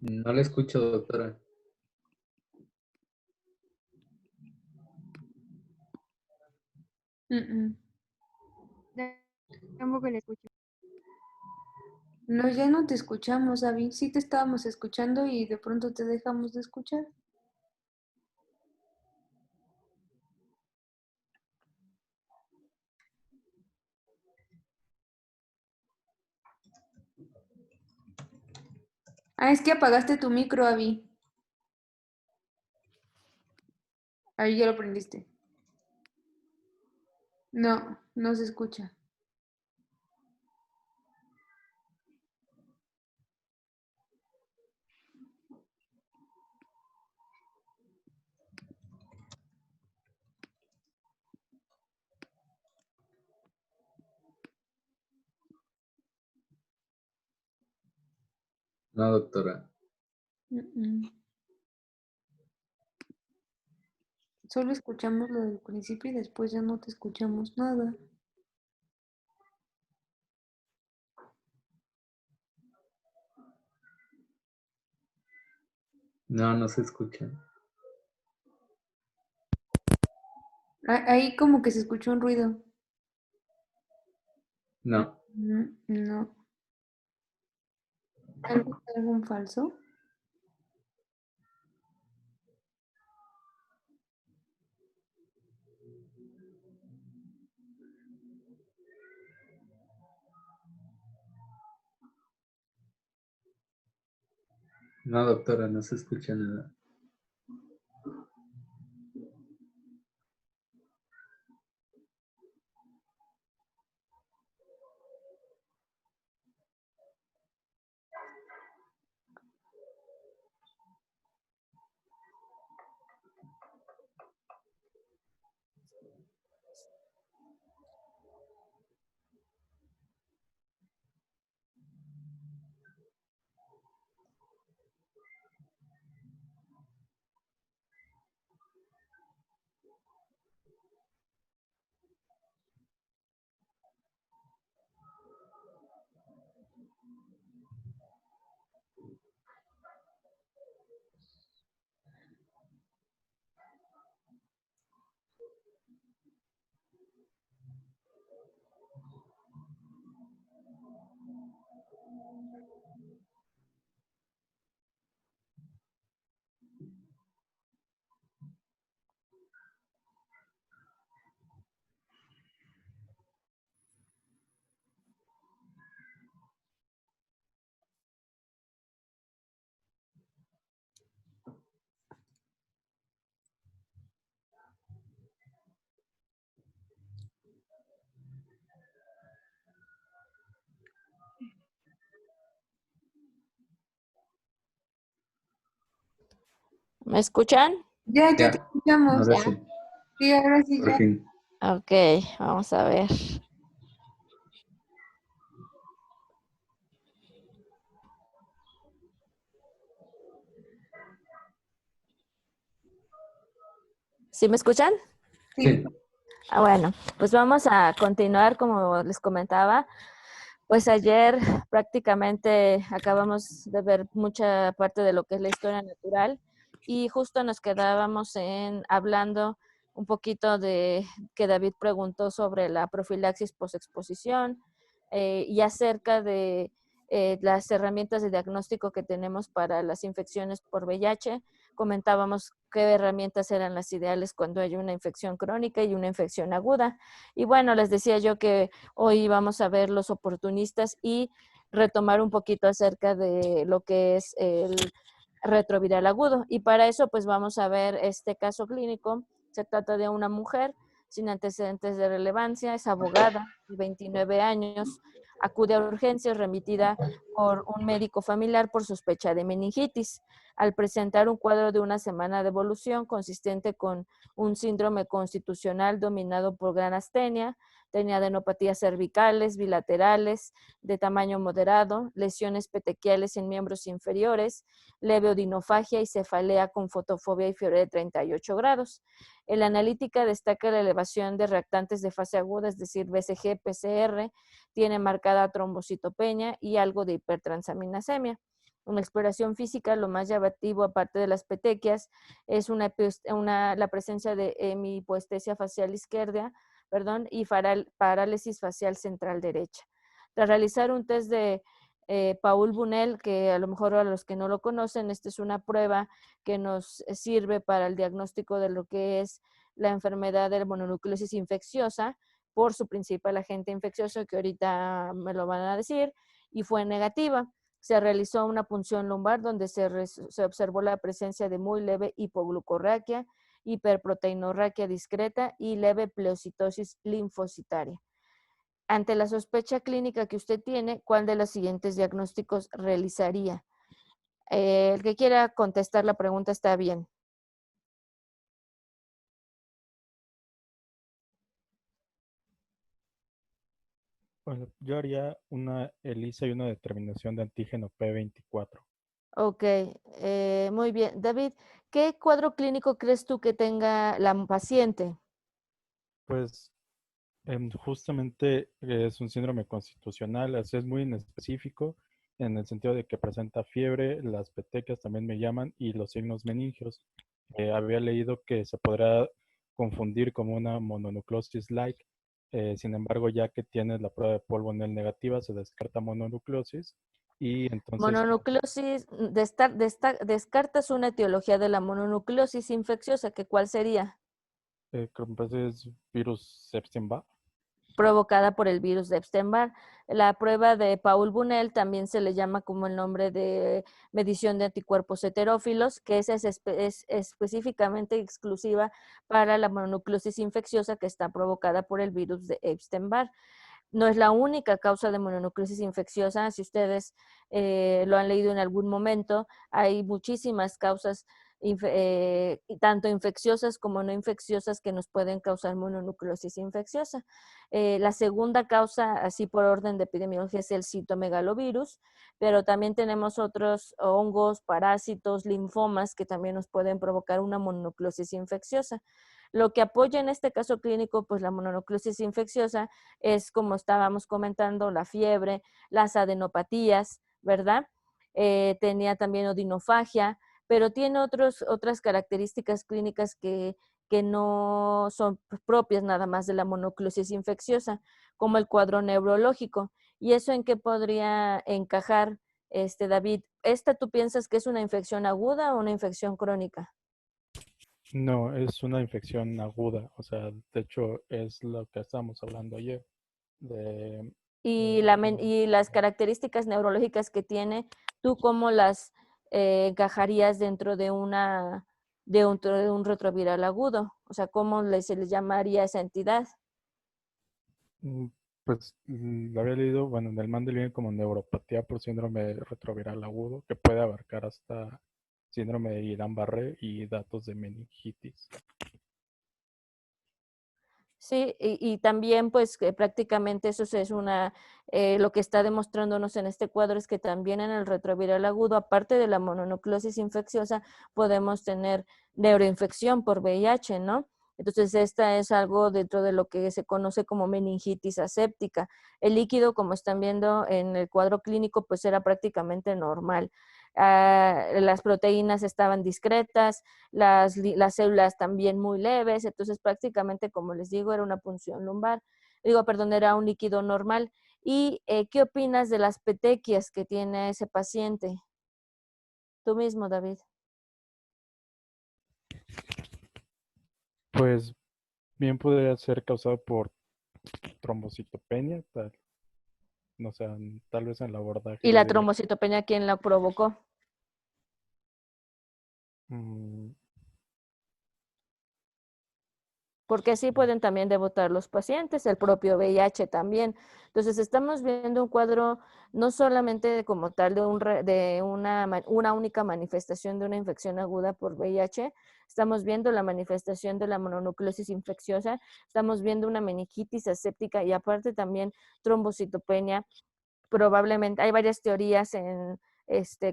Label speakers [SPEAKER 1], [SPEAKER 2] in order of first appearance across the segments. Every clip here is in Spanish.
[SPEAKER 1] No la escucho, doctora.
[SPEAKER 2] Mm.
[SPEAKER 3] Tampoco le escucho.
[SPEAKER 2] No, ya no te escuchamos, Abby. Sí te estábamos escuchando y de pronto te dejamos de escuchar. Ah, es que apagaste tu micro, Abby. Ahí ya lo prendiste. No, no se escucha.
[SPEAKER 1] No, doctora.
[SPEAKER 2] Mm. Solo escuchamos lo del principio y después ya no te escuchamos nada.
[SPEAKER 1] No, no se escucha.
[SPEAKER 2] Ahí como que se escuchó un ruido.
[SPEAKER 1] No.
[SPEAKER 2] No. ¿Algún falso?
[SPEAKER 1] No, doctora, no se escucha nada.
[SPEAKER 4] ¿Me escuchan?
[SPEAKER 2] Ya te
[SPEAKER 1] Ya,
[SPEAKER 2] escuchamos.
[SPEAKER 1] ahora sí.
[SPEAKER 2] Sí, ahora sí
[SPEAKER 1] Por
[SPEAKER 2] ya.
[SPEAKER 1] fin.
[SPEAKER 4] Ok, vamos a ver. ¿Sí me escuchan?
[SPEAKER 1] Sí.
[SPEAKER 4] Bueno, pues vamos a continuar como les comentaba. Pues ayer prácticamente acabamos de ver mucha parte de lo que es la historia natural y justo nos quedábamos en hablando un poquito de que David preguntó sobre la profilaxis posexposición y acerca de las herramientas de diagnóstico que tenemos para las infecciones por VIH. Comentábamos qué herramientas eran las ideales cuando hay una infección crónica y una infección aguda. Y bueno, les decía yo que hoy vamos a ver los oportunistas y retomar un poquito acerca de lo que es el retroviral agudo. Y para eso, pues vamos a ver este caso clínico. Se trata de una mujer sin antecedentes de relevancia, es abogada de 29 años, acude a urgencias remitida por un médico familiar por sospecha de meningitis. Al presentar un cuadro de una semana de evolución consistente con un síndrome constitucional dominado por gran astenia, tenía adenopatías cervicales, bilaterales, de tamaño moderado, lesiones petequiales en miembros inferiores, leve odinofagia y cefalea con fotofobia y fiebre de 38 grados. En la analítica destaca la elevación de reactantes de fase aguda, es decir, BCG, PCR, tiene marcada trombocitopenia y algo de hipertransaminasemia. una exploración física, lo más llamativo, aparte de las petequias, es la presencia de hemipoestesia facial izquierda, perdón, y parálisis facial central derecha. Tras realizar un test de Paul Bunel, que a lo mejor a los que no lo conocen, esta es una prueba que nos sirve para el diagnóstico de lo que es la enfermedad de la mononucleosis infecciosa por su principal agente infeccioso, que ahorita me lo van a decir, y fue negativa. Se realizó una punción lumbar donde se observó la presencia de muy leve hipoglucorraquia, hiperproteinorraquia discreta y leve pleocitosis linfocitaria. Ante la sospecha clínica que usted tiene, ¿cuál de los siguientes diagnósticos realizaría? El que quiera contestar la pregunta está bien.
[SPEAKER 3] Bueno, yo haría una ELISA y una determinación de antígeno P24.
[SPEAKER 4] Ok, muy bien. David, ¿qué cuadro clínico crees tú que tenga la paciente?
[SPEAKER 3] Pues justamente es un síndrome constitucional, así es muy inespecífico en el sentido de que presenta fiebre, las petequias también me llaman y los signos meningios. Había leído que se podrá confundir como una mononucleosis like, sin embargo, ya que tienes la prueba de polvo en el negativa, se descarta mononucleosis y entonces
[SPEAKER 4] Mononucleosis, descartas una etiología de la mononucleosis infecciosa, ¿que cuál sería?
[SPEAKER 3] creo que es virus Epstein-Barr.
[SPEAKER 4] Provocada por el virus de Epstein-Barr. La prueba de Paul Bunel también se le llama como el nombre de medición de anticuerpos heterófilos, que es específicamente exclusiva para la mononucleosis infecciosa que está provocada por el virus de Epstein-Barr. No es la única causa de mononucleosis infecciosa. Si ustedes lo han leído en algún momento, hay muchísimas causas, tanto infecciosas como no infecciosas, que nos pueden causar mononucleosis infecciosa. La segunda causa, así por orden de epidemiología, es el citomegalovirus, pero también tenemos otros hongos, parásitos, linfomas que también nos pueden provocar una mononucleosis infecciosa. Lo que apoya en este caso clínico, pues la mononucleosis infecciosa, es, como estábamos comentando, la fiebre, las adenopatías, ¿verdad? Tenía también odinofagia, pero tiene otras características clínicas que no son propias nada más de la mononucleosis infecciosa, como el cuadro neurológico. ¿Y eso en qué podría encajar, David? ¿Esta tú piensas que es una infección aguda o una infección crónica?
[SPEAKER 3] No, es una infección aguda, o sea, de hecho es lo que estábamos hablando ayer, de
[SPEAKER 4] Y, y las características neurológicas que tiene, ¿tú cómo las encajarías dentro de de un retroviral agudo? O sea, ¿cómo se les llamaría a esa entidad?
[SPEAKER 3] pues lo había leído, bueno, en el Mandel viene como neuropatía por síndrome retroviral agudo, que puede abarcar hasta síndrome de Guillain-Barré y datos de meningitis.
[SPEAKER 4] Sí, y también pues que prácticamente eso es lo que está demostrándonos en este cuadro es que también en el retroviral agudo, aparte de la mononucleosis infecciosa, podemos tener neuroinfección por VIH, ¿no? Entonces, esta es algo dentro de lo que se conoce como meningitis aséptica. El líquido, como están viendo en el cuadro clínico, pues era prácticamente normal. Las proteínas estaban discretas, las células también muy leves, entonces prácticamente, como les digo, era una punción lumbar, era un líquido normal. ¿Y qué opinas de las petequias que tiene ese paciente? Tú mismo, David.
[SPEAKER 3] Pues bien podría ser causado por trombocitopenia, no sé, tal vez en el abordaje
[SPEAKER 4] ¿Y
[SPEAKER 3] yo
[SPEAKER 4] la
[SPEAKER 3] diría,
[SPEAKER 4] trombocitopenia quién la provocó?
[SPEAKER 3] mm,
[SPEAKER 4] Porque así pueden también debutar los pacientes, el propio VIH también. Entonces, estamos viendo un cuadro no solamente como tal de una única manifestación de una infección aguda por VIH, estamos viendo la manifestación de la mononucleosis infecciosa, estamos viendo una meningitis aséptica y aparte también trombocitopenia. Probablemente hay varias teorías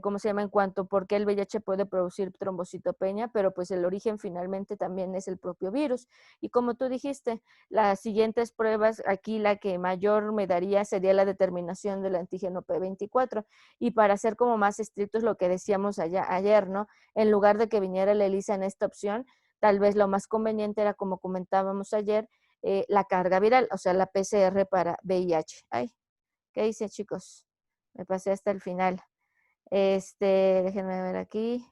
[SPEAKER 4] ¿cómo se llama? En cuanto por qué el VIH puede producir trombocitopenia, pero pues el origen finalmente también es el propio virus. Y como tú dijiste, las siguientes pruebas, aquí la que mayor me daría sería la determinación del antígeno P24. Y para ser como más estrictos, lo que decíamos ayer, ¿no? En lugar de que viniera la ELISA en esta opción, tal vez lo más conveniente era, como comentábamos ayer, la carga viral, o sea, la PCR para VIH. Ay, ¿qué hice, chicos? Me pasé hasta el final. Déjenme ver aquí.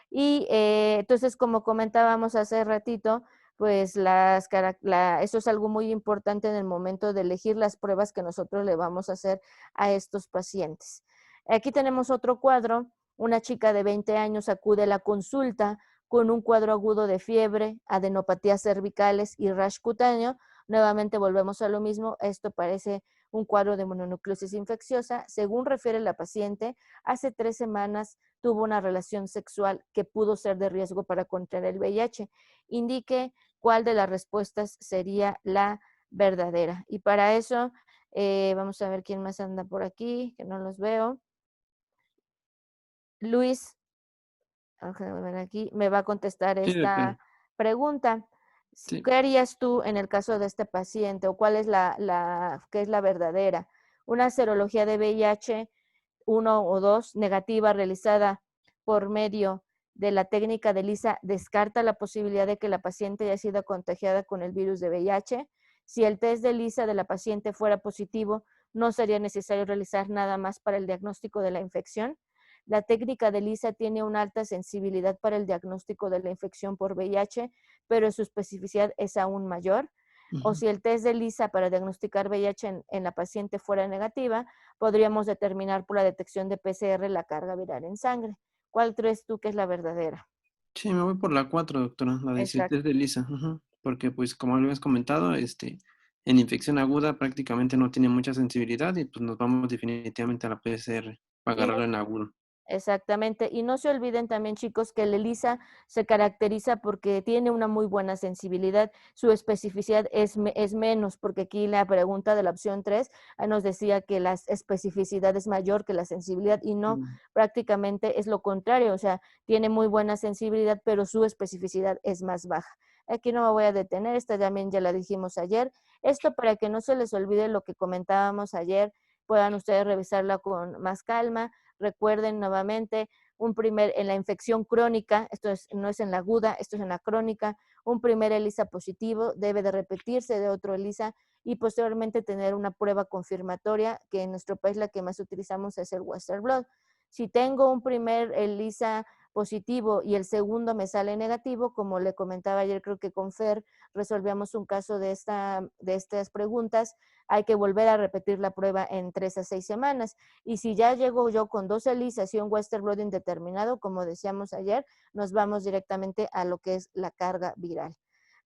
[SPEAKER 4] Y entonces, como comentábamos hace ratito, pues eso es algo muy importante en el momento de elegir las pruebas que nosotros le vamos a hacer a estos pacientes. Aquí tenemos otro cuadro. Una chica de 20 años acude a la consulta con un cuadro agudo de fiebre, adenopatías cervicales y rash cutáneo. Nuevamente volvemos a lo mismo. Esto parece un cuadro de mononucleosis infecciosa. Según refiere la paciente, hace 3 semanas tuvo una relación sexual que pudo ser de riesgo para contraer el VIH. Indique cuál de las respuestas sería la verdadera. Y para eso, vamos a ver quién más anda por aquí, que no los veo. Luis, déjame ver aquí, me va a contestar
[SPEAKER 5] Sí,
[SPEAKER 4] esta pregunta.
[SPEAKER 5] sí.
[SPEAKER 4] ¿Qué harías tú en el caso de este paciente o cuál es qué es la verdadera? Una serología de VIH 1 o 2 negativa realizada por medio de la técnica de ELISA descarta la posibilidad de que la paciente haya sido contagiada con el virus de VIH. Si el test de ELISA de la paciente fuera positivo, no sería necesario realizar nada más para el diagnóstico de la infección. La técnica de ELISA tiene una alta sensibilidad para el diagnóstico de la infección por VIH, pero su especificidad es aún mayor. O si el test de ELISA para diagnosticar VIH en la paciente fuera negativa, podríamos determinar por la detección de PCR la carga viral en sangre. ¿Cuál crees tú que es la verdadera?
[SPEAKER 5] Sí, me voy por la 4, doctora, la de
[SPEAKER 4] Exacto.
[SPEAKER 5] test de Lisa. Porque, pues, como habías comentado, en infección aguda prácticamente no tiene mucha sensibilidad y pues nos vamos definitivamente a la PCR para
[SPEAKER 4] Y no
[SPEAKER 5] agarrarlo en agudo.
[SPEAKER 4] Exactamente. Y no se olviden también, chicos, que el ELISA se caracteriza porque tiene una muy buena sensibilidad. Su especificidad es menos, porque aquí la pregunta de la opción 3 nos decía que la especificidad es mayor que la sensibilidad y no, prácticamente es lo contrario. O sea, tiene muy buena sensibilidad, pero su especificidad es más baja. Aquí no me voy a detener, esta también ya la dijimos ayer. Esto para que no se les olvide lo que comentábamos ayer, puedan ustedes revisarla con más calma. Recuerden nuevamente, en la infección crónica, no es en la aguda, esto es en la crónica, un primer ELISA positivo debe de repetirse de otro ELISA y posteriormente tener una prueba confirmatoria, que en nuestro país la que más utilizamos es el Western Blot. Si tengo un primer ELISA positivo y el segundo me sale negativo, como le comentaba ayer, creo que con Fer resolvíamos un caso de estas preguntas, hay que volver a repetir la prueba en 3 a 6 semanas. Y si ya llego yo con 2 ELISAs y un Western Blot indeterminado, como decíamos ayer, nos vamos directamente a lo que es la carga viral.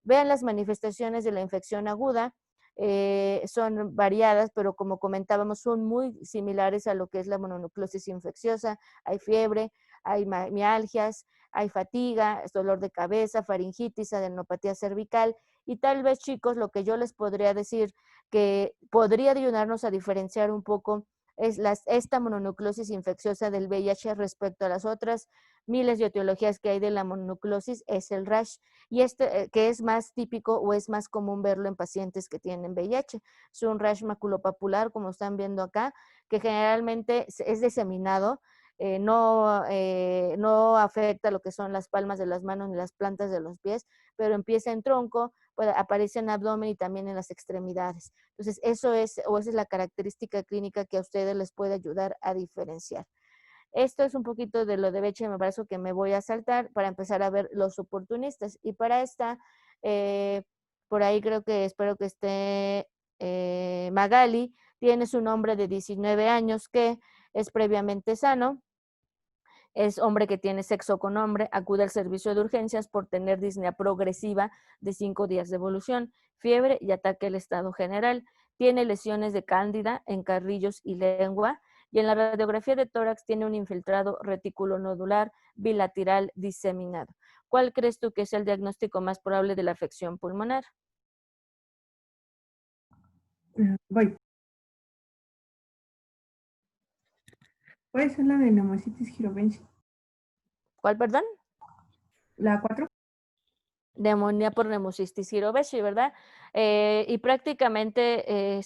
[SPEAKER 4] Vean las manifestaciones de la infección aguda. Son variadas, pero como comentábamos, son muy similares a lo que es la mononucleosis infecciosa. Hay fiebre, hay mialgias, hay fatiga, dolor de cabeza, faringitis, adenopatía cervical. Y tal vez, chicos, lo que yo les podría decir que podría ayudarnos a diferenciar un poco es esta mononucleosis infecciosa del VIH respecto a las otras miles de etiologías que hay de la mononucleosis, es el rash, y que es más típico o es más común verlo en pacientes que tienen VIH. Es un rash maculopapular, como están viendo acá, que generalmente es diseminado, no afecta lo que son las palmas de las manos ni las plantas de los pies, pero empieza en tronco, aparece en abdomen y también en las extremidades. Entonces, esa es la característica clínica que a ustedes les puede ayudar a diferenciar. Esto es un poquito de lo de VIH, me parece que me voy a saltar para empezar a ver los oportunistas. Y para esta, por ahí espero que esté Magali, tiene su nombre de 19 años que es previamente sano. Es hombre que tiene sexo con hombre, acude al servicio de urgencias por tener disnea progresiva de 5 días de evolución, fiebre y ataque al estado general. Tiene lesiones de cándida en carrillos y lengua y en la radiografía de tórax tiene un infiltrado reticulonodular bilateral diseminado. ¿Cuál crees tú que es el diagnóstico más probable de la afección pulmonar?
[SPEAKER 1] Voy.
[SPEAKER 6] Puede ser la de neumocitis girovesi.
[SPEAKER 4] ¿Cuál, perdón?
[SPEAKER 6] ¿La 4?
[SPEAKER 4] Neumonía por Pneumocystis jirovecii, ¿verdad? Y prácticamente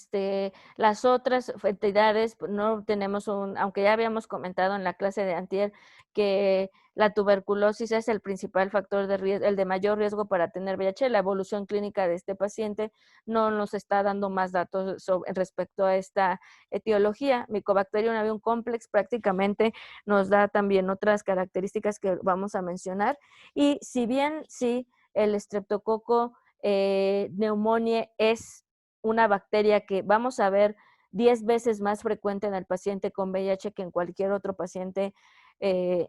[SPEAKER 4] las otras entidades, pues, no tenemos aunque ya habíamos comentado en la clase de antier que la tuberculosis es el principal factor de riesgo, el de mayor riesgo para tener VIH. La evolución clínica de este paciente no nos está dando más datos respecto a esta etiología. Mycobacterium avium complex prácticamente nos da también otras características que vamos a mencionar. Y si bien sí, el estreptococo pneumoniae es una bacteria que vamos a ver 10 veces más frecuente en el paciente con VIH que en cualquier otro paciente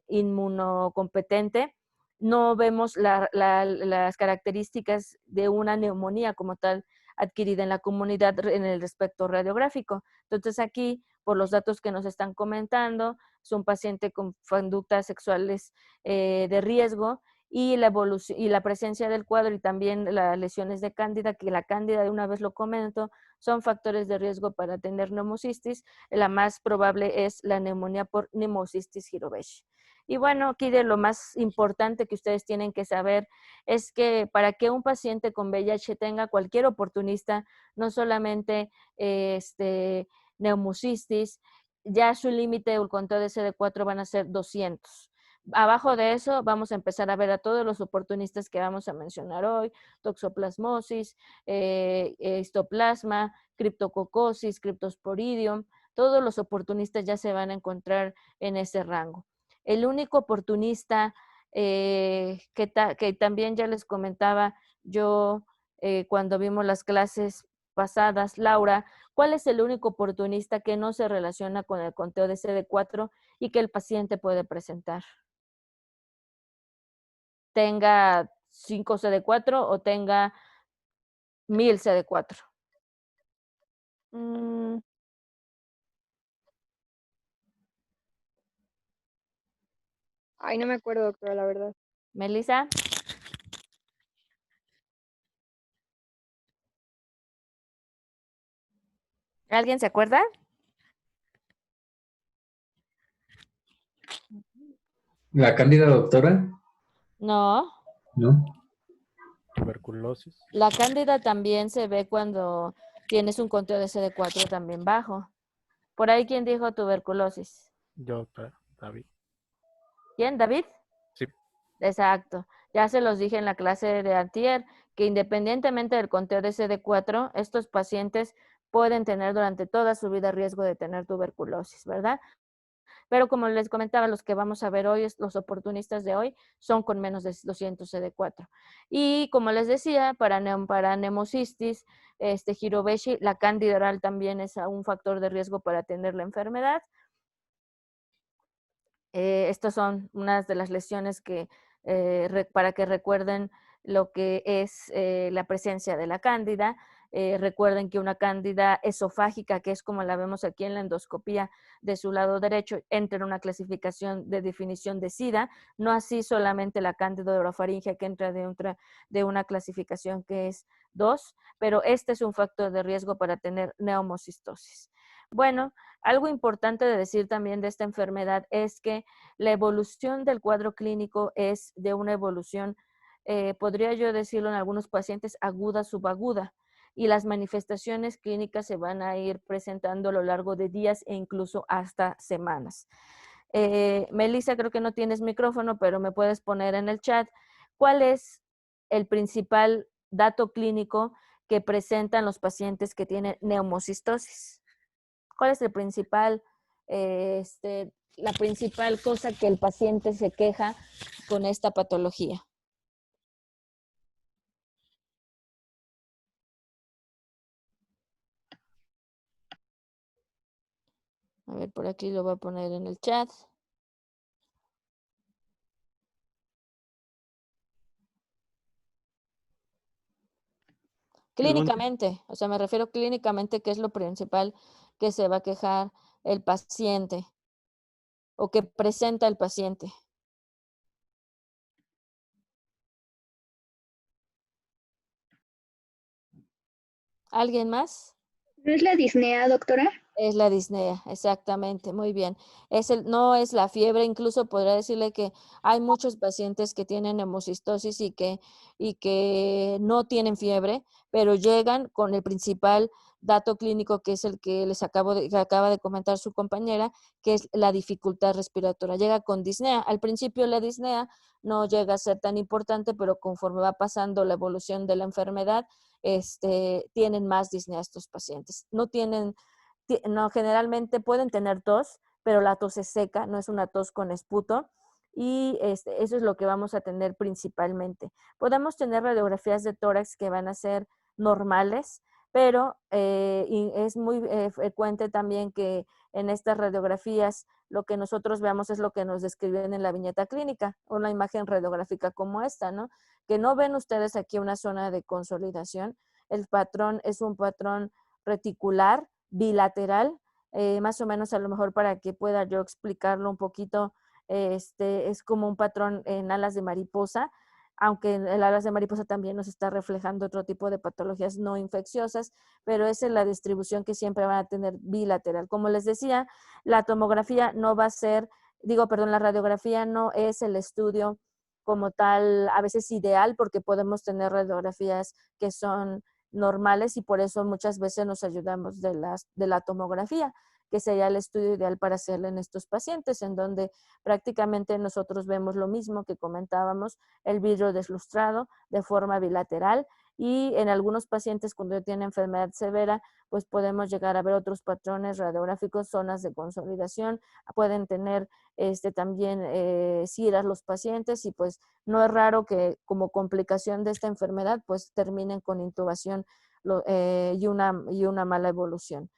[SPEAKER 4] inmunocompetente. No vemos las características de una neumonía como tal adquirida en la comunidad en el respecto radiográfico. Entonces aquí, por los datos que nos están comentando, es un paciente con conductas sexuales de riesgo, y la evolución y la presencia del cuadro y también las lesiones de cándida, que la cándida, de una vez lo comento, son factores de riesgo para tener neumocistis. La más probable es la neumonía por Pneumocystis jirovecii. Y bueno, aquí de lo más importante que ustedes tienen que saber es que para que un paciente con VIH tenga, cualquier oportunista, no solamente neumocistis, ya su límite o el conteo de CD4 van a ser 200. Abajo de eso vamos a empezar a ver a todos los oportunistas que vamos a mencionar hoy: toxoplasmosis, histoplasma, criptococosis, cryptosporidium. Todos los oportunistas ya se van a encontrar en ese rango. El único oportunista que también ya les comentaba yo cuando vimos las clases pasadas, Laura, ¿cuál es el único oportunista que no se relaciona con el conteo de CD4 y que el paciente puede presentar? Tenga 5 CD4 o tenga 1000 CD4.
[SPEAKER 7] Ay, no me acuerdo, doctora, la verdad.
[SPEAKER 4] Melissa. ¿Alguien se acuerda?
[SPEAKER 1] ¿La cándida, doctora?
[SPEAKER 4] No.
[SPEAKER 1] ¿No?
[SPEAKER 3] Tuberculosis.
[SPEAKER 4] La cándida también se ve cuando tienes un conteo de CD4 también bajo. Por ahí, ¿quién dijo tuberculosis?
[SPEAKER 3] Yo, David.
[SPEAKER 4] ¿Quién, David?
[SPEAKER 3] Sí.
[SPEAKER 4] Exacto. Ya se los dije en la clase de antier, que independientemente del conteo de CD4, estos pacientes pueden tener durante toda su vida riesgo de tener tuberculosis, ¿verdad? Pero como les comentaba, los que vamos a ver hoy, los oportunistas de hoy, son con menos de 200 CD4. Y como les decía, para neumocistis jirovecii, la cándida oral también es un factor de riesgo para tener la enfermedad. Estas son unas de las lesiones que, para que recuerden lo que es la presencia de la cándida. Recuerden que una cándida esofágica, que es como la vemos aquí en la endoscopía de su lado derecho, entra en una clasificación de definición de SIDA, no así solamente la cándida orofaringea, que entra de una clasificación que es 2, pero este es un factor de riesgo para tener neumocistosis. Bueno, algo importante de decir también de esta enfermedad es que la evolución del cuadro clínico es de una evolución, podría yo decirlo en algunos pacientes, aguda, subaguda, y las manifestaciones clínicas se van a ir presentando a lo largo de días e incluso hasta semanas. Melissa, creo que no tienes micrófono, pero me puedes poner en el chat cuál es el principal dato clínico que presentan los pacientes que tienen neumocistosis. ¿Cuál es el principal, la principal cosa que el paciente se queja con esta patología? A ver, por aquí lo voy a poner en el chat. Clínicamente, o sea, me refiero clínicamente, ¿qué es lo principal que se va a quejar el paciente o que presenta el paciente? ¿Alguien más?
[SPEAKER 7] ¿No es la disnea, doctora?
[SPEAKER 4] Es la disnea, exactamente, muy bien. No es la fiebre, incluso podría decirle que hay muchos pacientes que tienen hemocistosis y que no tienen fiebre, pero llegan con el principal dato clínico, que es el que que acaba de comentar su compañera, que es la dificultad respiratoria. Llega con disnea. Al principio la disnea no llega a ser tan importante, pero conforme va pasando la evolución de la enfermedad, tienen más disnea estos pacientes. No, generalmente pueden tener tos, pero la tos es seca, no es una tos con esputo. Y eso es lo que vamos a tener principalmente. Podemos tener radiografías de tórax que van a ser normales, pero y es muy frecuente también que en estas radiografías lo que nosotros veamos es lo que nos describen en la viñeta clínica, una imagen radiográfica como esta, ¿no? Que no ven ustedes aquí una zona de consolidación. El patrón es un patrón reticular, bilateral, más o menos a lo mejor para que pueda yo explicarlo un poquito, es como un patrón en alas de mariposa, aunque en el alas de mariposa también nos está reflejando otro tipo de patologías no infecciosas, pero esa es la distribución que siempre van a tener bilateral. Como les decía, la tomografía no va a ser, la radiografía no es el estudio como tal, a veces ideal, porque podemos tener radiografías que son normales y por eso muchas veces nos ayudamos de la tomografía, que sería el estudio ideal para hacerlo en estos pacientes, en donde prácticamente nosotros vemos lo mismo que comentábamos, el vidrio deslustrado de forma bilateral, y en algunos pacientes cuando tienen enfermedad severa, pues podemos llegar a ver otros patrones radiográficos, zonas de consolidación, pueden tener también ciras los pacientes, y pues no es raro que como complicación de esta enfermedad pues terminen con intubación y una mala evolución.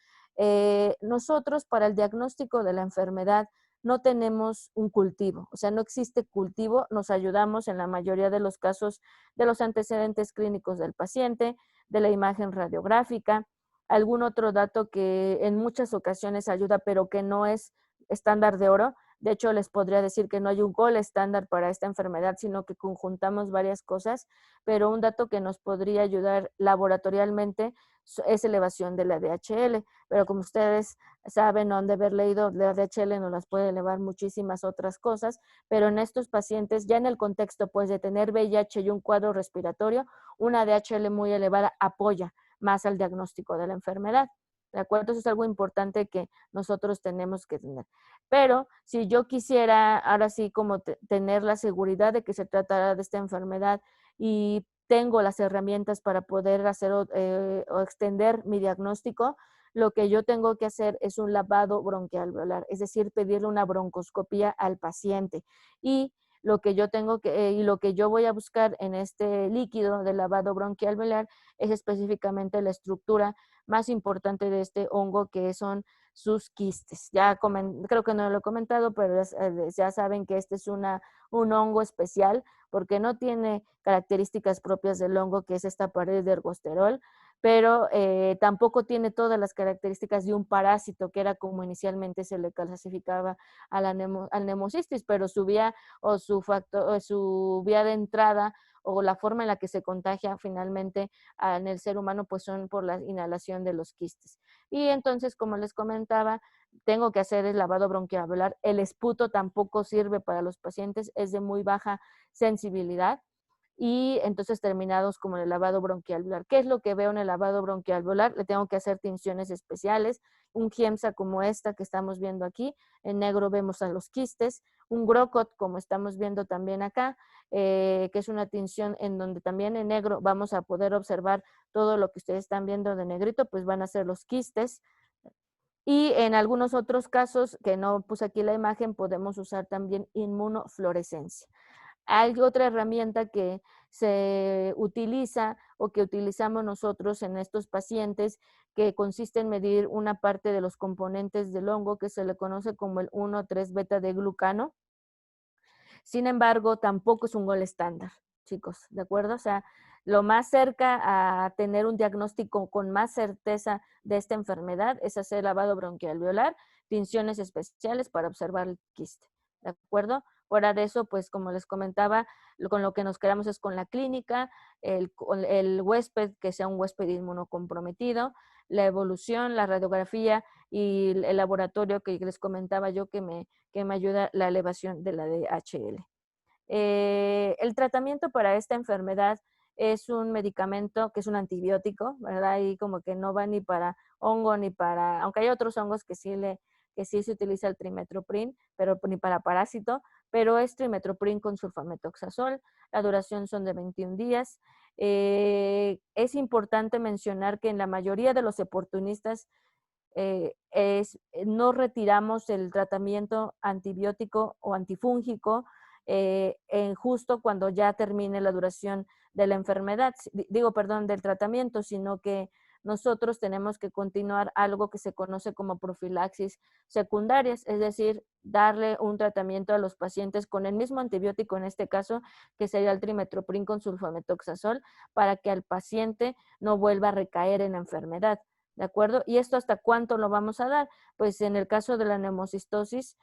[SPEAKER 4] Nosotros para el diagnóstico de la enfermedad no tenemos un cultivo, o sea, no existe cultivo, nos ayudamos en la mayoría de los casos de los antecedentes clínicos del paciente, de la imagen radiográfica, algún otro dato que en muchas ocasiones ayuda, pero que no es estándar de oro. De hecho, les podría decir que no hay un gol estándar para esta enfermedad, sino que conjuntamos varias cosas, pero un dato que nos podría ayudar laboratorialmente es elevación de la DHL, pero como ustedes saben o han de haber leído, la DHL nos las puede elevar muchísimas otras cosas, pero en estos pacientes, ya en el contexto pues de tener VIH y un cuadro respiratorio, una DHL muy elevada apoya más al diagnóstico de la enfermedad. ¿De acuerdo? Eso es algo importante que nosotros tenemos que tener. Pero si yo quisiera ahora sí como tener la seguridad de que se tratará de esta enfermedad y tengo las herramientas para poder hacer o extender mi diagnóstico, lo que yo tengo que hacer es un lavado bronquialveolar, es decir, pedirle una broncoscopía al paciente. Y lo que yo y lo que yo voy a buscar en este líquido de lavado bronquialveolar es específicamente la estructura más importante de este hongo, que son sus quistes. Creo que no lo he comentado, pero ya saben que este es un hongo especial porque no tiene características propias del hongo, que es esta pared de ergosterol, pero tampoco tiene todas las características de un parásito, que era como inicialmente se le clasificaba al neumocistis, pero su vía o su vía de entrada o la forma en la que se contagia finalmente en el ser humano, pues son por la inhalación de los quistes. Y entonces, como les comentaba, tengo que hacer el lavado bronquialveolar. El esputo tampoco sirve para los pacientes, es de muy baja sensibilidad. Y entonces terminados como en el lavado bronquialveolar. ¿Qué es lo que veo en el lavado bronquialveolar? Le tengo que hacer tinciones especiales, un Giemsa como esta que estamos viendo aquí, en negro vemos a los quistes, un Grocot como estamos viendo también acá, que es una tinción en donde también en negro vamos a poder observar todo lo que ustedes están viendo de negrito, pues van a ser los quistes. Y en algunos otros casos, que no puse aquí la imagen, podemos usar también inmunofluorescencia. Hay otra herramienta que se utiliza o que utilizamos nosotros en estos pacientes, que consiste en medir una parte de los componentes del hongo que se le conoce como el 1,3-beta de glucano. Sin embargo, tampoco es un gol estándar, chicos, ¿de acuerdo? O sea, lo más cerca a tener un diagnóstico con más certeza de esta enfermedad es hacer lavado bronquialveolar, tinciones especiales para observar el quiste, ¿de acuerdo? Fuera de eso, pues como les comentaba, con lo que nos quedamos es con la clínica, el huésped que sea un huésped inmunocomprometido, la evolución, la radiografía y el laboratorio que les comentaba yo que me ayuda la elevación de la DHL. El tratamiento para esta enfermedad es un medicamento que es un antibiótico, ¿verdad? Y como que no va ni para hongo ni para, aunque hay otros hongos que sí se utiliza el trimetoprim, pero ni para parásito, pero es trimetoprim con sulfametoxazol. La duración son de 21 días. Es importante mencionar que en la mayoría de los oportunistas no retiramos el tratamiento antibiótico o antifúngico justo cuando ya termine la duración de la enfermedad, del tratamiento, sino que nosotros tenemos que continuar algo que se conoce como profilaxis secundarias, es decir, darle un tratamiento a los pacientes con el mismo antibiótico, en este caso, que sería el trimetoprim con sulfametoxazol, para que al paciente no vuelva a recaer en la enfermedad. ¿De acuerdo? ¿Y esto hasta cuánto lo vamos a dar? Pues en el caso de la neumocistosis,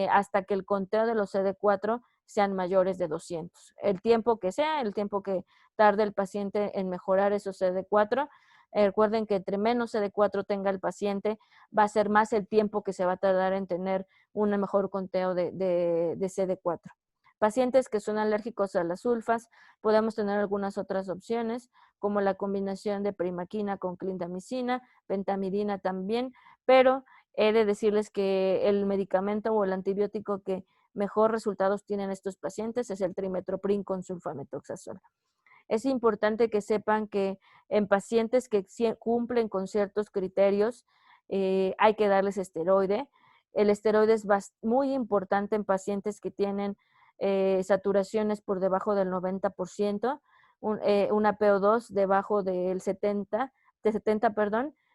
[SPEAKER 4] hasta que el conteo de los CD4 sean mayores de 200. El tiempo que sea, el tiempo que tarde el paciente en mejorar esos CD4. Recuerden que entre menos CD4 tenga el paciente, va a ser más el tiempo que se va a tardar en tener un mejor conteo de CD4. Pacientes que son alérgicos a las sulfas, podemos tener algunas otras opciones, como la combinación de primaquina con clindamicina, pentamidina también, pero he de decirles que el medicamento o el antibiótico que mejor resultados tienen estos pacientes es el trimetoprim con sulfametoxazol. Es importante que sepan que en pacientes que cumplen con ciertos criterios, hay que darles esteroide. El esteroide es muy importante en pacientes que tienen saturaciones por debajo del 90%, una PO2 debajo del 70,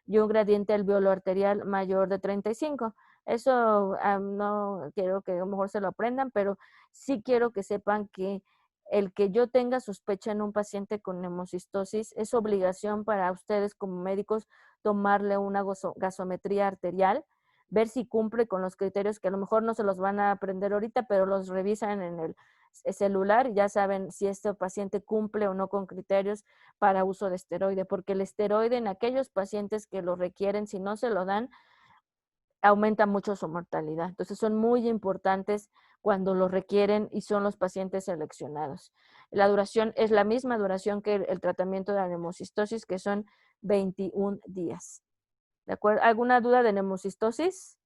[SPEAKER 4] y un gradiente alveolo arterial mayor de 35. Eso no quiero que a lo mejor se lo aprendan, pero sí quiero que sepan que el que yo tenga sospecha en un paciente con neumocistosis es obligación para ustedes como médicos tomarle una gasometría arterial, ver si cumple con los criterios que a lo mejor no se los van a aprender ahorita, pero los revisan en el celular y ya saben si este paciente cumple o no con criterios para uso de esteroide, porque el esteroide en aquellos pacientes que lo requieren, si no se lo dan, aumenta mucho su mortalidad. Entonces son muy importantes cuando lo requieren y son los pacientes seleccionados. La duración es la misma duración que el tratamiento de la neumocistosis, que son 21 días. ¿De acuerdo? ¿Alguna duda de neumocistosis?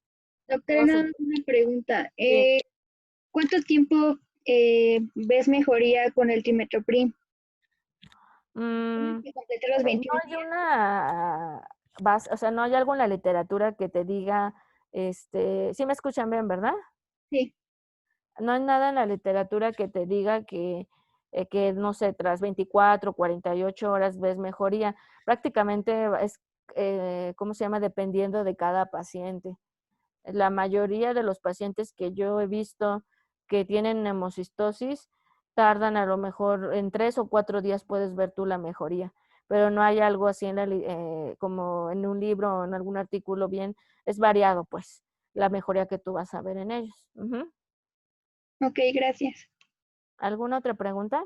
[SPEAKER 7] Doctora, nada más una pregunta.
[SPEAKER 4] Sí.
[SPEAKER 7] ¿Cuánto tiempo ves mejoría con el trimetoprim? ¿Tienes que completar los 21
[SPEAKER 4] No hay una base, o sea, no hay algo en la literatura que te diga, sí me escuchan bien, ¿verdad?
[SPEAKER 7] Sí.
[SPEAKER 4] No hay nada en la literatura que te diga que no sé, tras 24, 48 horas ves mejoría. Prácticamente es, ¿cómo se llama? Dependiendo de cada paciente. La mayoría de los pacientes que yo he visto que tienen neumocistosis tardan a lo mejor en 3 o 4 días puedes ver tú la mejoría, pero no hay algo así como en un libro o en algún artículo bien, es variado pues la mejoría que tú vas a ver en ellos.
[SPEAKER 7] Ok, gracias.
[SPEAKER 4] ¿Alguna otra pregunta?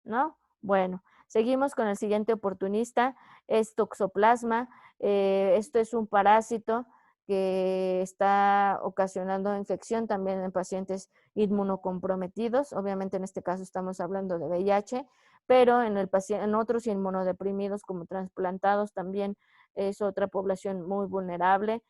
[SPEAKER 4] ¿No? Bueno, seguimos con el siguiente oportunista, es Toxoplasma. Esto es un parásito que está ocasionando infección también en pacientes inmunocomprometidos. Obviamente en este caso estamos hablando de VIH, pero en otros inmunodeprimidos como trasplantados también es otra población muy vulnerable.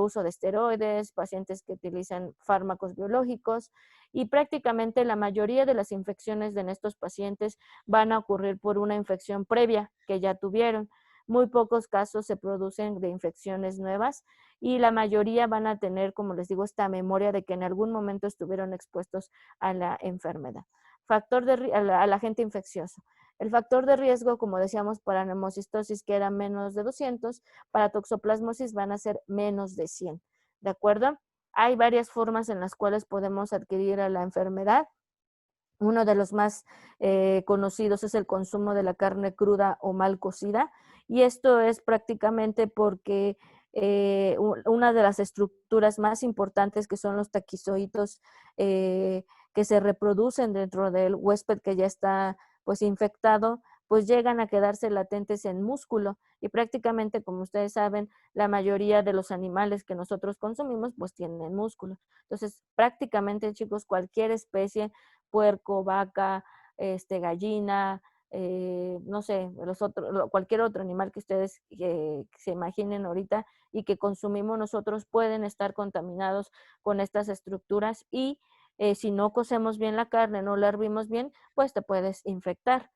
[SPEAKER 4] Uso de esteroides, pacientes que utilizan fármacos biológicos, y prácticamente la mayoría de las infecciones en estos pacientes van a ocurrir por una infección previa que ya tuvieron. Muy pocos casos se producen de infecciones nuevas y la mayoría van a tener, como les digo, esta memoria de que en algún momento estuvieron expuestos a la enfermedad. Al agente infeccioso. El factor de riesgo, como decíamos, para neumocistosis que era menos de 200, para toxoplasmosis van a ser menos de 100. ¿De acuerdo? Hay varias formas en las cuales podemos adquirir a la enfermedad. Uno de los más conocidos es el consumo de la carne cruda o mal cocida, y esto es prácticamente porque una de las estructuras más importantes que son los taquizoitos que se reproducen dentro del huésped que ya está pues infectado, pues llegan a quedarse latentes en músculo y prácticamente, como ustedes saben, la mayoría de los animales que nosotros consumimos pues tienen músculo. Entonces, prácticamente, chicos, cualquier especie, puerco, vaca, gallina, no sé, cualquier otro animal que ustedes se imaginen ahorita y que consumimos nosotros pueden estar contaminados con estas estructuras y si no cocemos bien la carne, no la hervimos bien, pues te puedes infectar.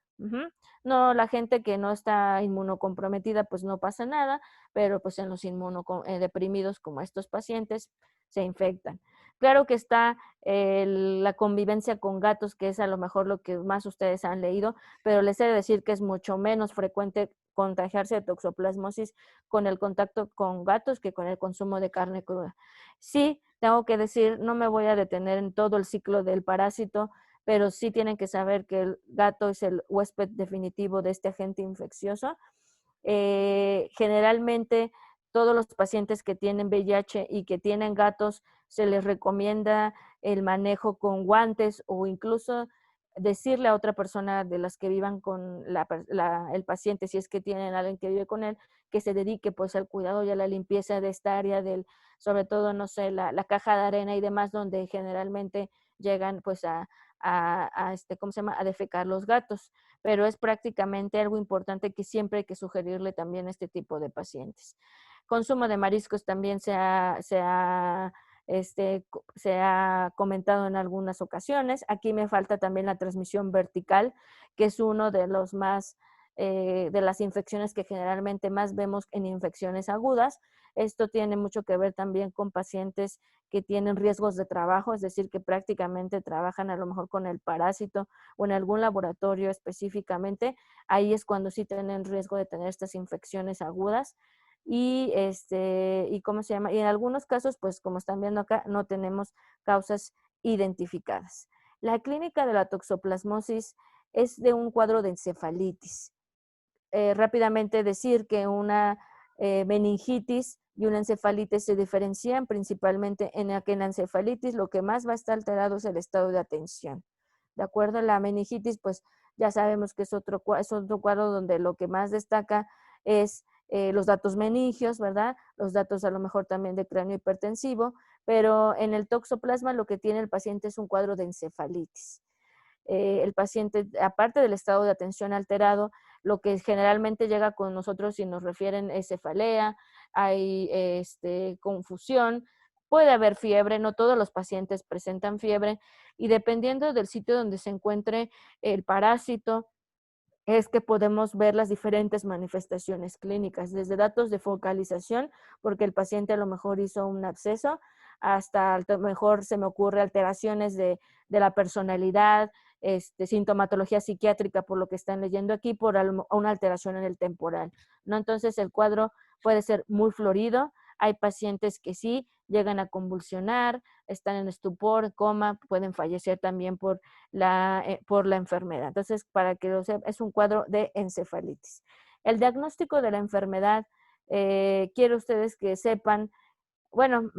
[SPEAKER 4] No, la gente que no está inmunocomprometida, pues no pasa nada, pero pues en los inmunodeprimidos como estos pacientes se infectan. Claro que está la convivencia con gatos, que es a lo mejor lo que más ustedes han leído, pero les he de decir que es mucho menos frecuente contagiarse de toxoplasmosis con el contacto con gatos que con el consumo de carne cruda. Sí, tengo que decir, no me voy a detener en todo el ciclo del parásito, pero sí tienen que saber que el gato es el huésped definitivo de este agente infeccioso. Generalmente todos los pacientes que tienen VIH y que tienen gatos se les recomienda el manejo con guantes o incluso decirle a otra persona de las que vivan con el paciente, si es que tienen alguien que vive con él, que se dedique pues al cuidado y a la limpieza de esta área sobre todo, no sé, la caja de arena y demás, donde generalmente llegan pues ¿cómo se llama? A defecar los gatos, pero es prácticamente algo importante que siempre hay que sugerirle también a este tipo de pacientes. Consumo de mariscos también se ha comentado en algunas ocasiones. Aquí me falta también la transmisión vertical, que es uno de los más, de las infecciones que generalmente más vemos en infecciones agudas. Esto tiene mucho que ver también con pacientes que tienen riesgos de trabajo, es decir, que prácticamente trabajan a lo mejor con el parásito o en algún laboratorio específicamente. Ahí es cuando sí tienen riesgo de tener estas infecciones agudas. ¿Y cómo se llama? Y en algunos casos, pues como están viendo acá, no tenemos causas identificadas. La clínica de la toxoplasmosis es de un cuadro de encefalitis. Rápidamente decir que una meningitis y una encefalitis se diferencian principalmente en la que en la encefalitis lo que más va a estar alterado es el estado de atención. De acuerdo a la meningitis, pues ya sabemos que es otro cuadro donde lo que más destaca es los datos meningios, ¿verdad? Los datos a lo mejor también de cráneo hipertensivo, pero en el toxoplasma lo que tiene el paciente es un cuadro de encefalitis. El paciente, aparte del estado de atención alterado, lo que generalmente llega con nosotros si nos refieren es cefalea, hay confusión, puede haber fiebre, no todos los pacientes presentan fiebre y dependiendo del sitio donde se encuentre el parásito, es que podemos ver las diferentes manifestaciones clínicas, desde datos de focalización, porque el paciente a lo mejor hizo un absceso, hasta a lo mejor se me ocurre alteraciones de la personalidad, sintomatología psiquiátrica por lo que están leyendo aquí, por una alteración en el temporal, ¿no? Entonces el cuadro puede ser muy florido, hay pacientes que sí llegan a convulsionar, están en estupor, coma, pueden fallecer también por la enfermedad. Entonces, para que lo sepan, es un cuadro de encefalitis. El diagnóstico de la enfermedad, quiero ustedes que sepan, bueno,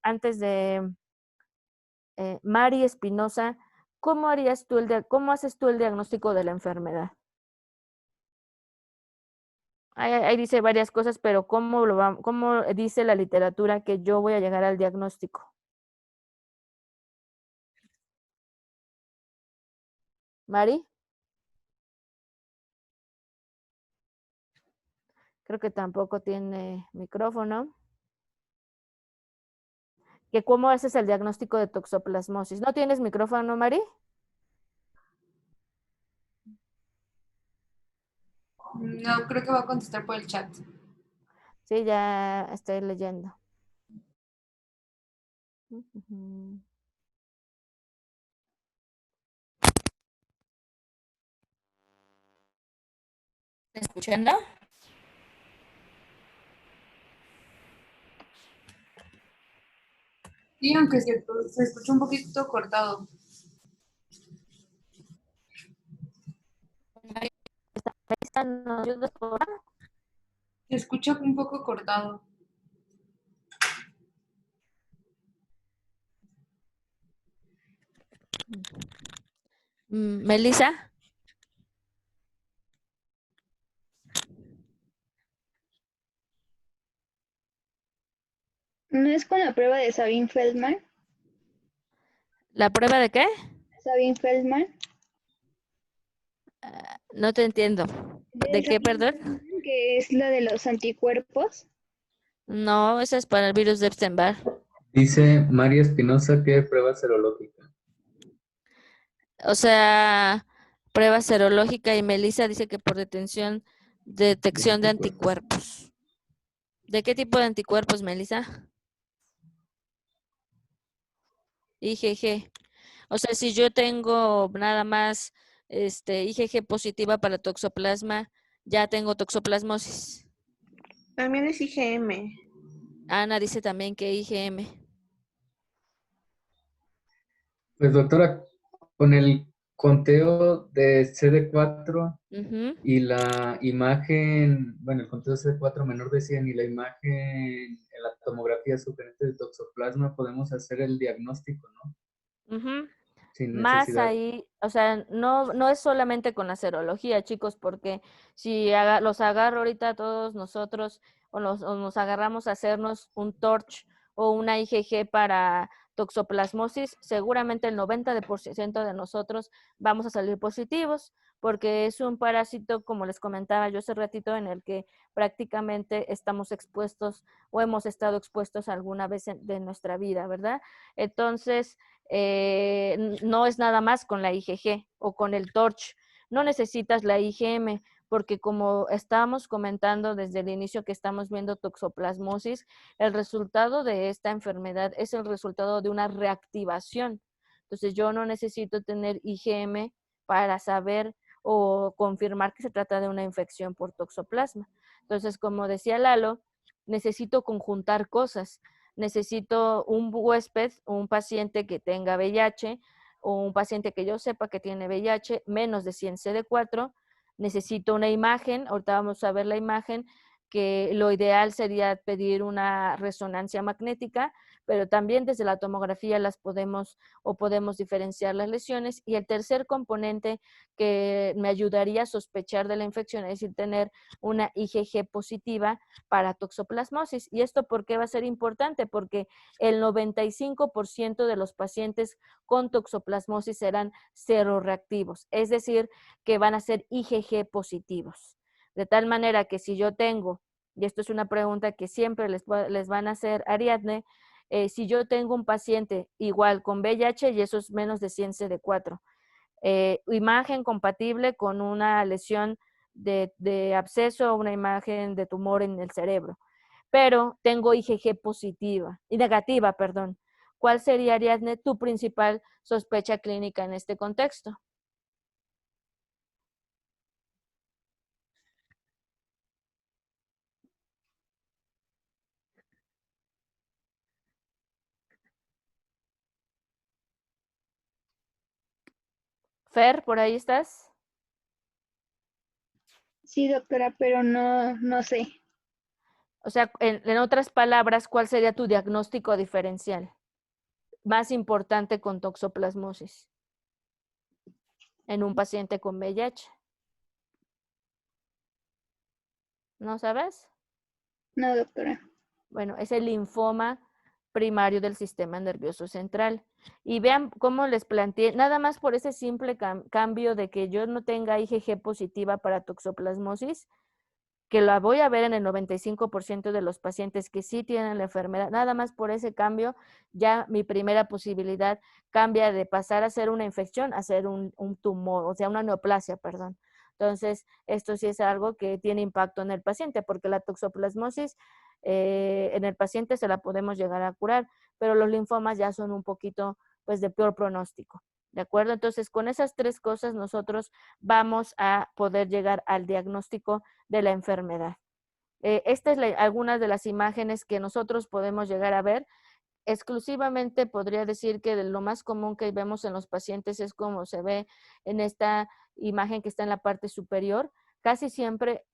[SPEAKER 4] antes de Mari Espinosa, ¿cómo haces tú el diagnóstico de la enfermedad? Ahí dice varias cosas, pero ¿cómo dice la literatura que yo voy a llegar al diagnóstico? ¿Mari? Creo que tampoco tiene micrófono. ¿Cómo haces el diagnóstico de toxoplasmosis? ¿No tienes micrófono, Mari?
[SPEAKER 2] No, creo que va a contestar por el chat.
[SPEAKER 4] Sí, ya estoy leyendo. ¿Me escuchando?
[SPEAKER 2] Sí, aunque se escucha un poquito cortado.
[SPEAKER 4] ¿Nos ayudas por favor?
[SPEAKER 2] Se escucha un poco cortado.
[SPEAKER 4] Melissa.
[SPEAKER 7] es con la prueba de Sabin-Feldman?
[SPEAKER 4] ¿La prueba de qué?
[SPEAKER 7] Sabin-Feldman.
[SPEAKER 4] No te entiendo. ¿De qué, perdón?
[SPEAKER 7] Sabin-Feldman, que es la de los anticuerpos.
[SPEAKER 4] No, esa es para el virus de Epstein-Barr.
[SPEAKER 1] Dice María Espinosa que prueba serológica.
[SPEAKER 4] O sea, prueba serológica y Melissa dice que por detección de anticuerpos. ¿De qué tipo de anticuerpos, Melissa? IgG. O sea, si yo tengo nada más IgG positiva para toxoplasma, ya tengo toxoplasmosis.
[SPEAKER 8] También es IgM.
[SPEAKER 4] Ana dice también que IgM.
[SPEAKER 1] Pues doctora, con el conteo de CD4
[SPEAKER 4] Ujú.
[SPEAKER 1] y la imagen, bueno, el conteo de CD4 menor de 100 y la imagen en la tomografía sugerente de toxoplasma, podemos hacer el diagnóstico, ¿no?
[SPEAKER 4] Ujú.
[SPEAKER 1] Sin
[SPEAKER 4] Más
[SPEAKER 1] necesidad.
[SPEAKER 4] ahí, o sea, no es solamente con la serología, chicos, porque si los agarro ahorita a todos nosotros o nos agarramos a hacernos un TORCH o una IgG para toxoplasmosis, seguramente el 90% de nosotros vamos a salir positivos, porque es un parásito, como les comentaba yo hace ratito, en el que prácticamente estamos expuestos o hemos estado expuestos alguna vez de nuestra vida, ¿verdad? Entonces, no es nada más con la IgG o con el TORCH. No necesitas la IgM porque como estábamos comentando desde el inicio que estamos viendo toxoplasmosis, el resultado de esta enfermedad es el resultado de una reactivación. Entonces yo no necesito tener IgM para saber o confirmar que se trata de una infección por toxoplasma. Entonces, como decía Lalo, necesito conjuntar cosas. Necesito un huésped, un paciente que tenga VIH o un paciente que yo sepa que tiene VIH, menos de 100 CD4. Necesito una imagen, ahorita vamos a ver la imagen, que lo ideal sería pedir una resonancia magnética, pero también desde la tomografía podemos diferenciar las lesiones. Y el tercer componente que me ayudaría a sospechar de la infección es decir, tener una IgG positiva para toxoplasmosis. ¿Y esto por qué va a ser importante? Porque el 95% de los pacientes con toxoplasmosis serán seroreactivos, es decir, que van a ser IgG positivos. De tal manera que si yo tengo, y esto es una pregunta que siempre les van a hacer Ariadne, si yo tengo un paciente igual con VIH y eso es menos de 100 CD4, imagen compatible con una lesión de absceso o una imagen de tumor en el cerebro, pero tengo IgG positiva y negativa, perdón. ¿Cuál sería, Ariadne, tu principal sospecha clínica en este contexto? Fer, ¿por ahí estás?
[SPEAKER 7] Sí, doctora, pero no sé.
[SPEAKER 4] O sea, en otras palabras, ¿cuál sería tu diagnóstico diferencial más importante con toxoplasmosis en un paciente con VIH? ¿No sabes?
[SPEAKER 7] No, doctora.
[SPEAKER 4] Bueno, es el linfoma primario del sistema nervioso central. Y vean cómo les planteé, nada más por ese simple cambio de que yo no tenga IgG positiva para toxoplasmosis, que la voy a ver en el 95% de los pacientes que sí tienen la enfermedad, nada más por ese cambio, ya mi primera posibilidad cambia de pasar a ser una infección a ser un tumor, o sea, una neoplasia, perdón. Entonces, esto sí es algo que tiene impacto en el paciente, porque la toxoplasmosis en el paciente se la podemos llegar a curar, pero los linfomas ya son un poquito, pues, de peor pronóstico. ¿De acuerdo? Entonces, con esas tres cosas nosotros vamos a poder llegar al diagnóstico de la enfermedad. Estas es algunas de las imágenes que nosotros podemos llegar a ver. Exclusivamente podría decir que de lo más común que vemos en los pacientes es como se ve en esta imagen que está en la parte superior. Casi siempre,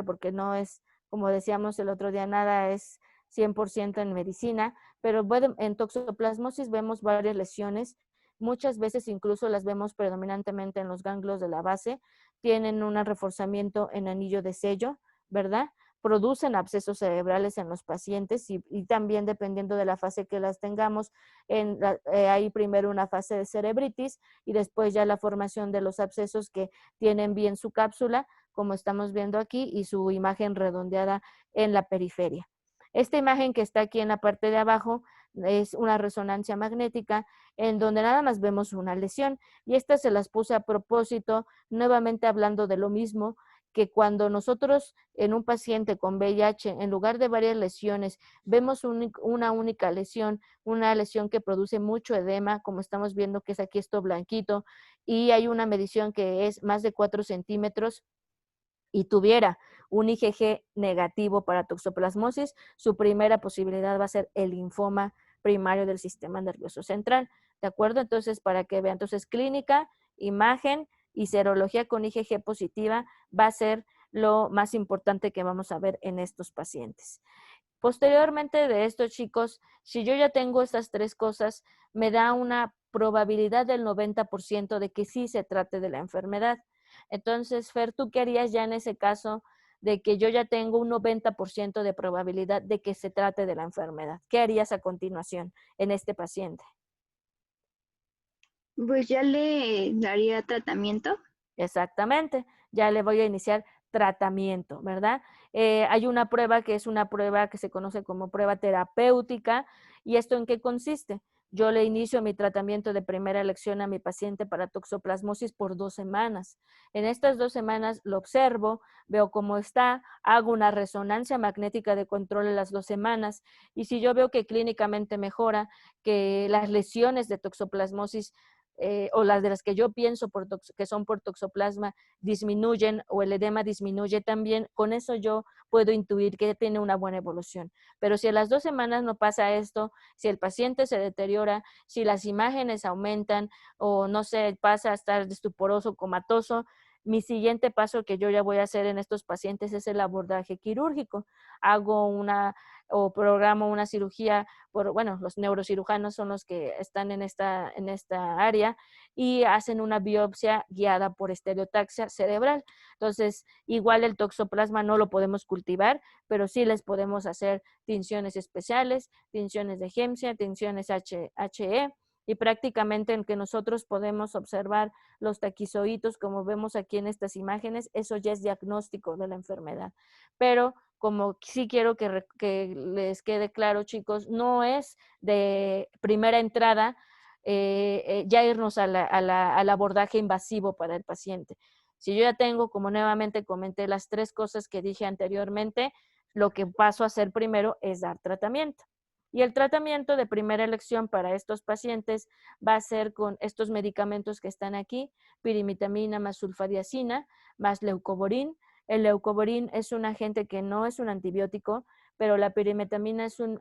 [SPEAKER 4] porque no es, como decíamos el otro día, nada es 100% en medicina, pero en toxoplasmosis vemos varias lesiones. Muchas veces incluso las vemos predominantemente en los ganglios de la base. Tienen un reforzamiento en anillo de sello, ¿verdad? producen abscesos cerebrales en los pacientes y también dependiendo de la fase que las tengamos, hay primero una fase de cerebritis y después ya la formación de los abscesos que tienen bien su cápsula, como estamos viendo aquí, y su imagen redondeada en la periferia. Esta imagen que está aquí en la parte de abajo es una resonancia magnética en donde nada más vemos una lesión y estas se las puse a propósito, nuevamente hablando de lo mismo, que cuando nosotros en un paciente con VIH, en lugar de varias lesiones, vemos una única lesión, una lesión que produce mucho edema, como estamos viendo que es aquí esto blanquito, y hay una medición que es más de 4 centímetros, y tuviera un IgG negativo para toxoplasmosis, su primera posibilidad va a ser el linfoma primario del sistema nervioso central. ¿De acuerdo? Entonces, para que vean, entonces clínica, imagen y serología con IgG positiva va a ser lo más importante que vamos a ver en estos pacientes. Posteriormente de esto, chicos, si yo ya tengo estas tres cosas, me da una probabilidad del 90% de que sí se trate de la enfermedad. Entonces, Fer, ¿tú qué harías ya en ese caso de que yo ya tengo un 90% de probabilidad de que se trate de la enfermedad? ¿Qué harías a continuación en este paciente?
[SPEAKER 7] Pues ya le daría tratamiento.
[SPEAKER 4] Exactamente, ya le voy a iniciar tratamiento, ¿verdad? Hay una prueba que es una prueba que se conoce como prueba terapéutica. ¿Y esto en qué consiste? Yo le inicio mi tratamiento de primera elección a mi paciente para toxoplasmosis por 2 semanas. En estas 2 semanas lo observo, veo cómo está, hago una resonancia magnética de control en las 2 semanas y si yo veo que clínicamente mejora, que las lesiones de toxoplasmosis o las de las que yo pienso que son por toxoplasma disminuyen o el edema disminuye también, con eso yo puedo intuir que tiene una buena evolución. Pero si a las 2 semanas no pasa esto, si el paciente se deteriora, si las imágenes aumentan o no sé, pasa a estar estuporoso, comatoso, mi siguiente paso que yo ya voy a hacer en estos pacientes es el abordaje quirúrgico. Hago o programo una cirugía, bueno, los neurocirujanos son los que están en esta área y hacen una biopsia guiada por estereotaxia cerebral. Entonces, igual el toxoplasma no lo podemos cultivar, pero sí les podemos hacer tinciones especiales, tinciones de Hemsia, tinciones HE, y prácticamente en que nosotros podemos observar los taquizoitos, como vemos aquí en estas imágenes, eso ya es diagnóstico de la enfermedad. Pero como sí quiero que les quede claro, chicos, no es de primera entrada ya irnos al abordaje invasivo para el paciente. Si yo ya tengo, como nuevamente comenté, las 3 cosas que dije anteriormente, lo que paso a hacer primero es dar tratamiento. Y el tratamiento de primera elección para estos pacientes va a ser con estos medicamentos que están aquí, pirimitamina más sulfadiazina, más leucovorin. El leucovorin es un agente que no es un antibiótico, pero la pirimetamina es un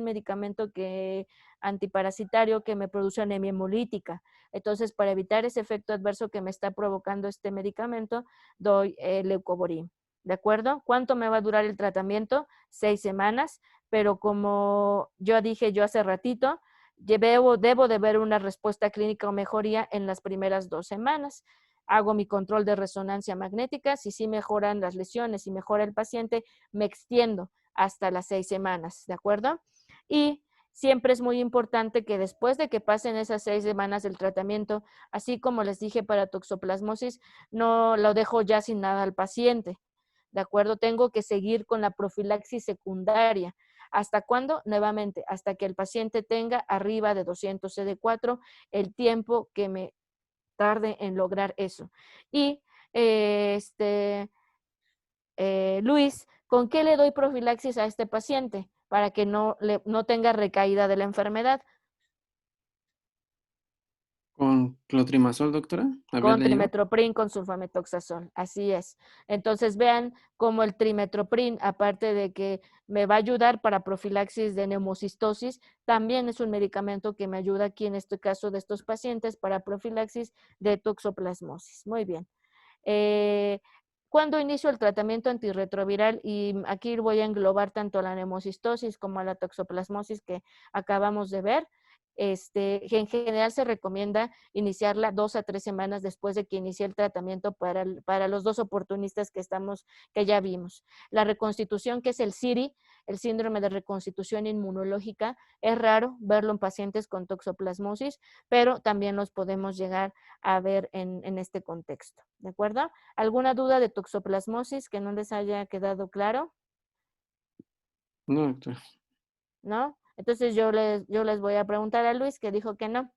[SPEAKER 4] medicamento antiparasitario que me produce anemia hemolítica. Entonces, para evitar ese efecto adverso que me está provocando este medicamento, doy leucovorin. ¿De acuerdo? ¿Cuánto me va a durar el tratamiento? 6 semanas, pero como yo dije hace ratito, debo de ver una respuesta clínica o mejoría en las primeras 2 semanas. Hago mi control de resonancia magnética, si sí mejoran las lesiones y mejora el paciente, me extiendo hasta las 6 semanas, ¿de acuerdo? Y siempre es muy importante que después de que pasen esas 6 semanas del tratamiento, así como les dije para toxoplasmosis, no lo dejo ya sin nada al paciente, ¿de acuerdo? Tengo que seguir con la profilaxis secundaria. ¿Hasta cuándo? Nuevamente, hasta que el paciente tenga arriba de 200 CD4, el tiempo que me tarde en lograr eso. Y Luis, ¿con qué le doy profilaxis a este paciente para que no tenga recaída de la enfermedad?
[SPEAKER 5] ¿Con clotrimazol, doctora? ¿Había
[SPEAKER 4] Con
[SPEAKER 5] leído?
[SPEAKER 4] trimetoprim, con sulfamethoxazol, así es. Entonces vean cómo el trimetoprim, aparte de que me va a ayudar para profilaxis de neumocistosis, también es un medicamento que me ayuda aquí en este caso de estos pacientes para profilaxis de toxoplasmosis. Muy bien. ¿Cuándo inicio el tratamiento antirretroviral? Y aquí voy a englobar tanto a la neumocistosis como a la toxoplasmosis que acabamos de ver. que en general se recomienda iniciarla 2 a 3 semanas después de que inicie el tratamiento para los 2 oportunistas que ya vimos. La reconstitución, que es el SIRI, el síndrome de reconstitución inmunológica, es raro verlo en pacientes con toxoplasmosis, pero también los podemos llegar a ver en este contexto, ¿de acuerdo? ¿Alguna duda de toxoplasmosis que no les haya quedado claro?
[SPEAKER 5] No, doctor.
[SPEAKER 4] ¿No? Entonces yo les voy a preguntar a Luis, que dijo que no.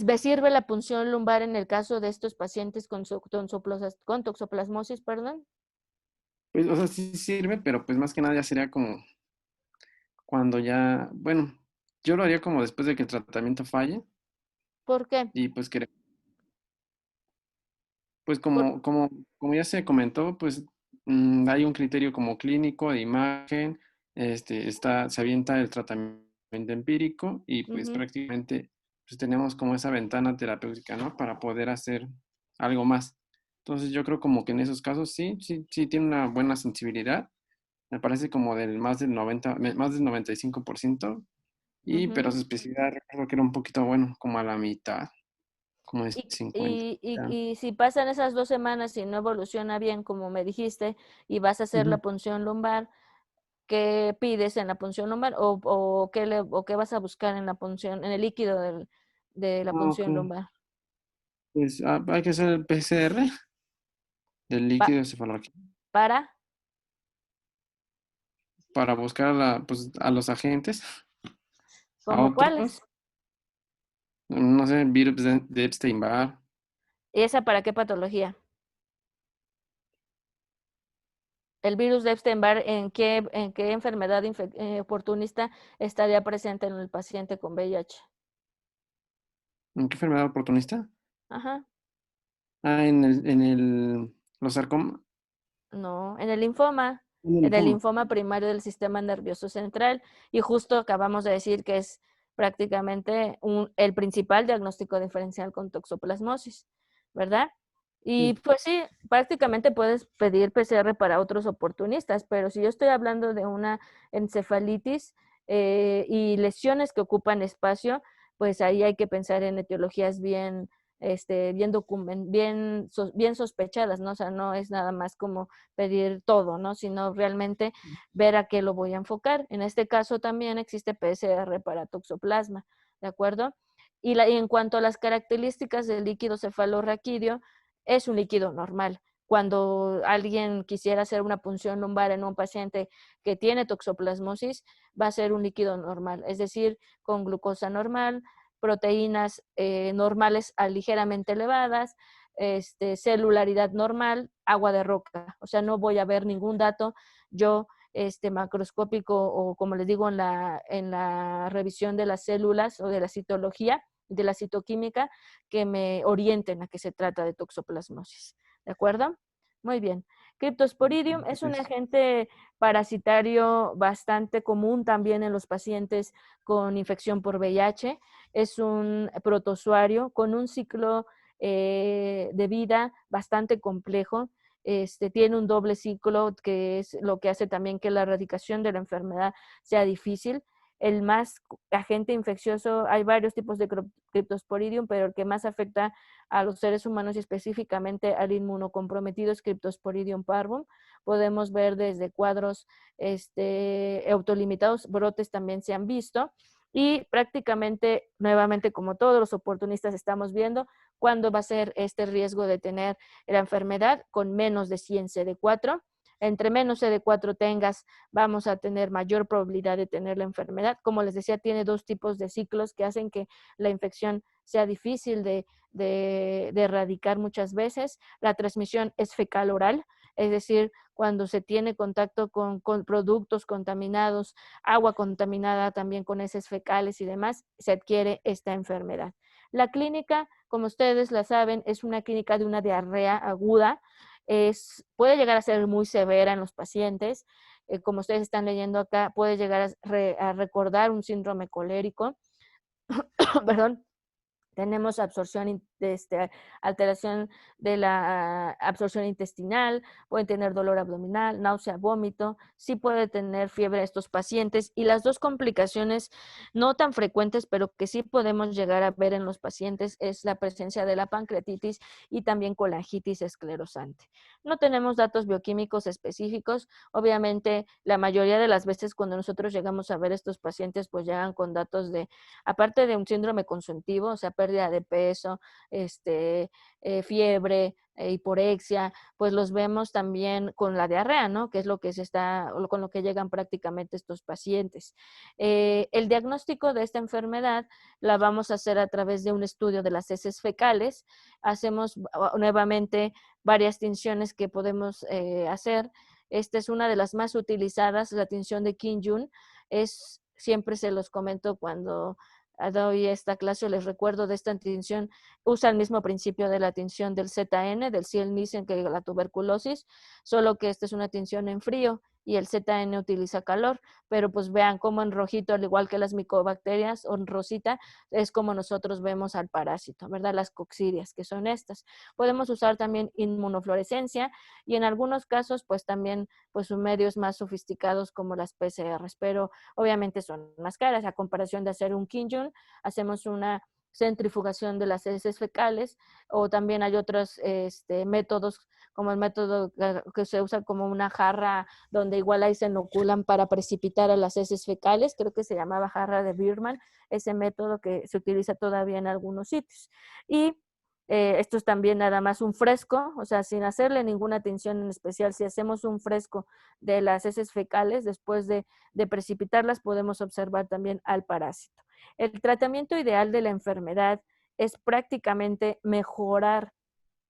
[SPEAKER 4] ¿Me sirve la punción lumbar en el caso de estos pacientes con toxoplasmosis, perdón?
[SPEAKER 5] Pues, o sea, sí sirve, pero pues más que nada ya sería como cuando ya, bueno, yo lo haría como después de que el tratamiento falle
[SPEAKER 4] ¿Por qué?
[SPEAKER 5] y pues que, pues
[SPEAKER 4] Por-
[SPEAKER 5] como ya se comentó, pues hay un criterio como clínico de imagen, se avienta el tratamiento empírico y pues
[SPEAKER 4] Ujú.
[SPEAKER 5] prácticamente pues tenemos como esa ventana terapéutica, ¿no? Para poder hacer algo más. Entonces yo creo como que en esos casos sí tiene una buena sensibilidad. Me parece como más del 95%, pero
[SPEAKER 4] Ujú.
[SPEAKER 5] su especificidad recuerdo que era un poquito bueno, como a la mitad, como de
[SPEAKER 4] Y,
[SPEAKER 5] 50.
[SPEAKER 4] y,
[SPEAKER 5] Ya.
[SPEAKER 4] y, y si pasan esas 2 semanas y no evoluciona bien, como me dijiste, y vas a hacer la
[SPEAKER 5] Ujú.
[SPEAKER 4] punción lumbar, ¿qué pides en la punción lumbar o qué vas a buscar en la punción, en el líquido de la
[SPEAKER 5] Ah, ok.
[SPEAKER 4] punción lumbar?
[SPEAKER 5] Pues hay que hacer el PCR del
[SPEAKER 4] Pa-
[SPEAKER 5] líquido cefalorraquídeo
[SPEAKER 4] para,
[SPEAKER 5] para buscar pues, a los agentes, a
[SPEAKER 4] ¿Como
[SPEAKER 5] otros,
[SPEAKER 4] cuáles?
[SPEAKER 5] no sé, virus de Epstein-Barr.
[SPEAKER 4] ¿Y esa para qué patología? El virus de Epstein-Barr, ¿en qué enfermedad oportunista estaría presente en el paciente con VIH?
[SPEAKER 5] ¿En qué enfermedad oportunista?
[SPEAKER 4] Ajá,
[SPEAKER 5] Ah, los sarcomas,
[SPEAKER 4] no, en el linfoma,
[SPEAKER 5] en el
[SPEAKER 4] en el
[SPEAKER 5] linfoma.
[SPEAKER 4] linfoma primario del sistema nervioso central. Y justo acabamos de decir que es prácticamente el principal diagnóstico diferencial con toxoplasmosis, ¿verdad? Y
[SPEAKER 5] Sí.
[SPEAKER 4] pues sí, prácticamente puedes pedir PCR para otros oportunistas, pero si yo estoy hablando de una encefalitis y lesiones que ocupan espacio, pues ahí hay que pensar en etiologías bien sospechadas, ¿no? O sea, no es nada más como pedir todo, ¿no? Sino realmente ver a qué lo voy a enfocar. En este caso también existe PCR para toxoplasma, ¿de acuerdo? Y en cuanto a las características del líquido cefalorraquídeo, es un líquido normal. Cuando alguien quisiera hacer una punción lumbar en un paciente que tiene toxoplasmosis, va a ser un líquido normal, es decir, con glucosa normal, proteínas normales a ligeramente elevadas, celularidad normal, agua de roca. O sea, no voy a ver ningún dato yo macroscópico o como les digo en la revisión de las células o de la citología, de la citoquímica, que me orienten a que se trata de toxoplasmosis. ¿De acuerdo? Muy bien. Cryptosporidium es un
[SPEAKER 5] Pues,
[SPEAKER 4] agente parasitario bastante común también en los pacientes con infección por VIH. Es un protozoario con un ciclo de vida bastante complejo. Tiene un doble ciclo que es lo que hace también que la erradicación de la enfermedad sea difícil. El más agente infeccioso, hay varios tipos de Cryptosporidium, pero el que más afecta a los seres humanos y específicamente al inmunocomprometido es Cryptosporidium parvum. Podemos ver desde cuadros autolimitados, brotes también se han visto. Y prácticamente, nuevamente, como todos los oportunistas estamos viendo, cuándo va a ser este riesgo de tener la enfermedad con menos de 100 CD4. Entre menos CD4 tengas, vamos a tener mayor probabilidad de tener la enfermedad. Como les decía, tiene 2 tipos de ciclos que hacen que la infección sea difícil de erradicar muchas veces. La transmisión es fecal-oral, es decir, cuando se tiene contacto con productos contaminados, agua contaminada también con heces fecales y demás, se adquiere esta enfermedad. La clínica, como ustedes la saben, es una clínica de una diarrea aguda. Puede llegar a ser muy severa en los pacientes. Como ustedes están leyendo acá, puede llegar a recordar un síndrome colérico. Perdón. Tenemos absorción alteración de la absorción intestinal, pueden tener dolor abdominal, náusea, vómito, sí puede tener fiebre estos pacientes, y las dos complicaciones no tan frecuentes, pero que sí podemos llegar a ver en los pacientes es la presencia de la pancreatitis y también colangitis esclerosante. No tenemos datos bioquímicos específicos, obviamente la mayoría de las veces cuando nosotros llegamos a ver estos pacientes pues llegan con datos de, aparte de un síndrome consuntivo, o sea, pérdida de peso, fiebre, hiporexia, pues los vemos también con la diarrea, ¿no? Que es lo que con lo que llegan prácticamente estos pacientes. El diagnóstico de esta enfermedad la vamos a hacer a través de un estudio de las heces fecales. Hacemos nuevamente varias tinciones que podemos hacer. Esta es una de las más utilizadas, la tinción de Kim-Jun. Siempre se los comento cuando doy esta clase, les recuerdo de esta tinción, usa el mismo principio de la tinción del ZN, del Ziel-Nielsen, que la tuberculosis, solo que esta es una tinción en frío y el ZN utiliza calor, pero pues vean cómo en rojito, al igual que las micobacterias, o en rosita, es como nosotros vemos al parásito, ¿verdad? Las coccidias, que son estas. Podemos usar también inmunofluorescencia y en algunos casos, pues también, pues medios más sofisticados como las PCRs, pero obviamente son más caras. A comparación de hacer un Kim-Jun, hacemos una centrifugación de las heces fecales, o también hay otros métodos, como el método que se usa como una jarra donde igual ahí se inoculan para precipitar a las heces fecales, creo que se llamaba jarra de Birman, ese método que se utiliza todavía en algunos sitios. Y esto es también nada más un fresco, o sea, sin hacerle ninguna tinción en especial. Si hacemos un fresco de las heces fecales, después de precipitarlas, podemos observar también al parásito. El tratamiento ideal de la enfermedad es prácticamente mejorar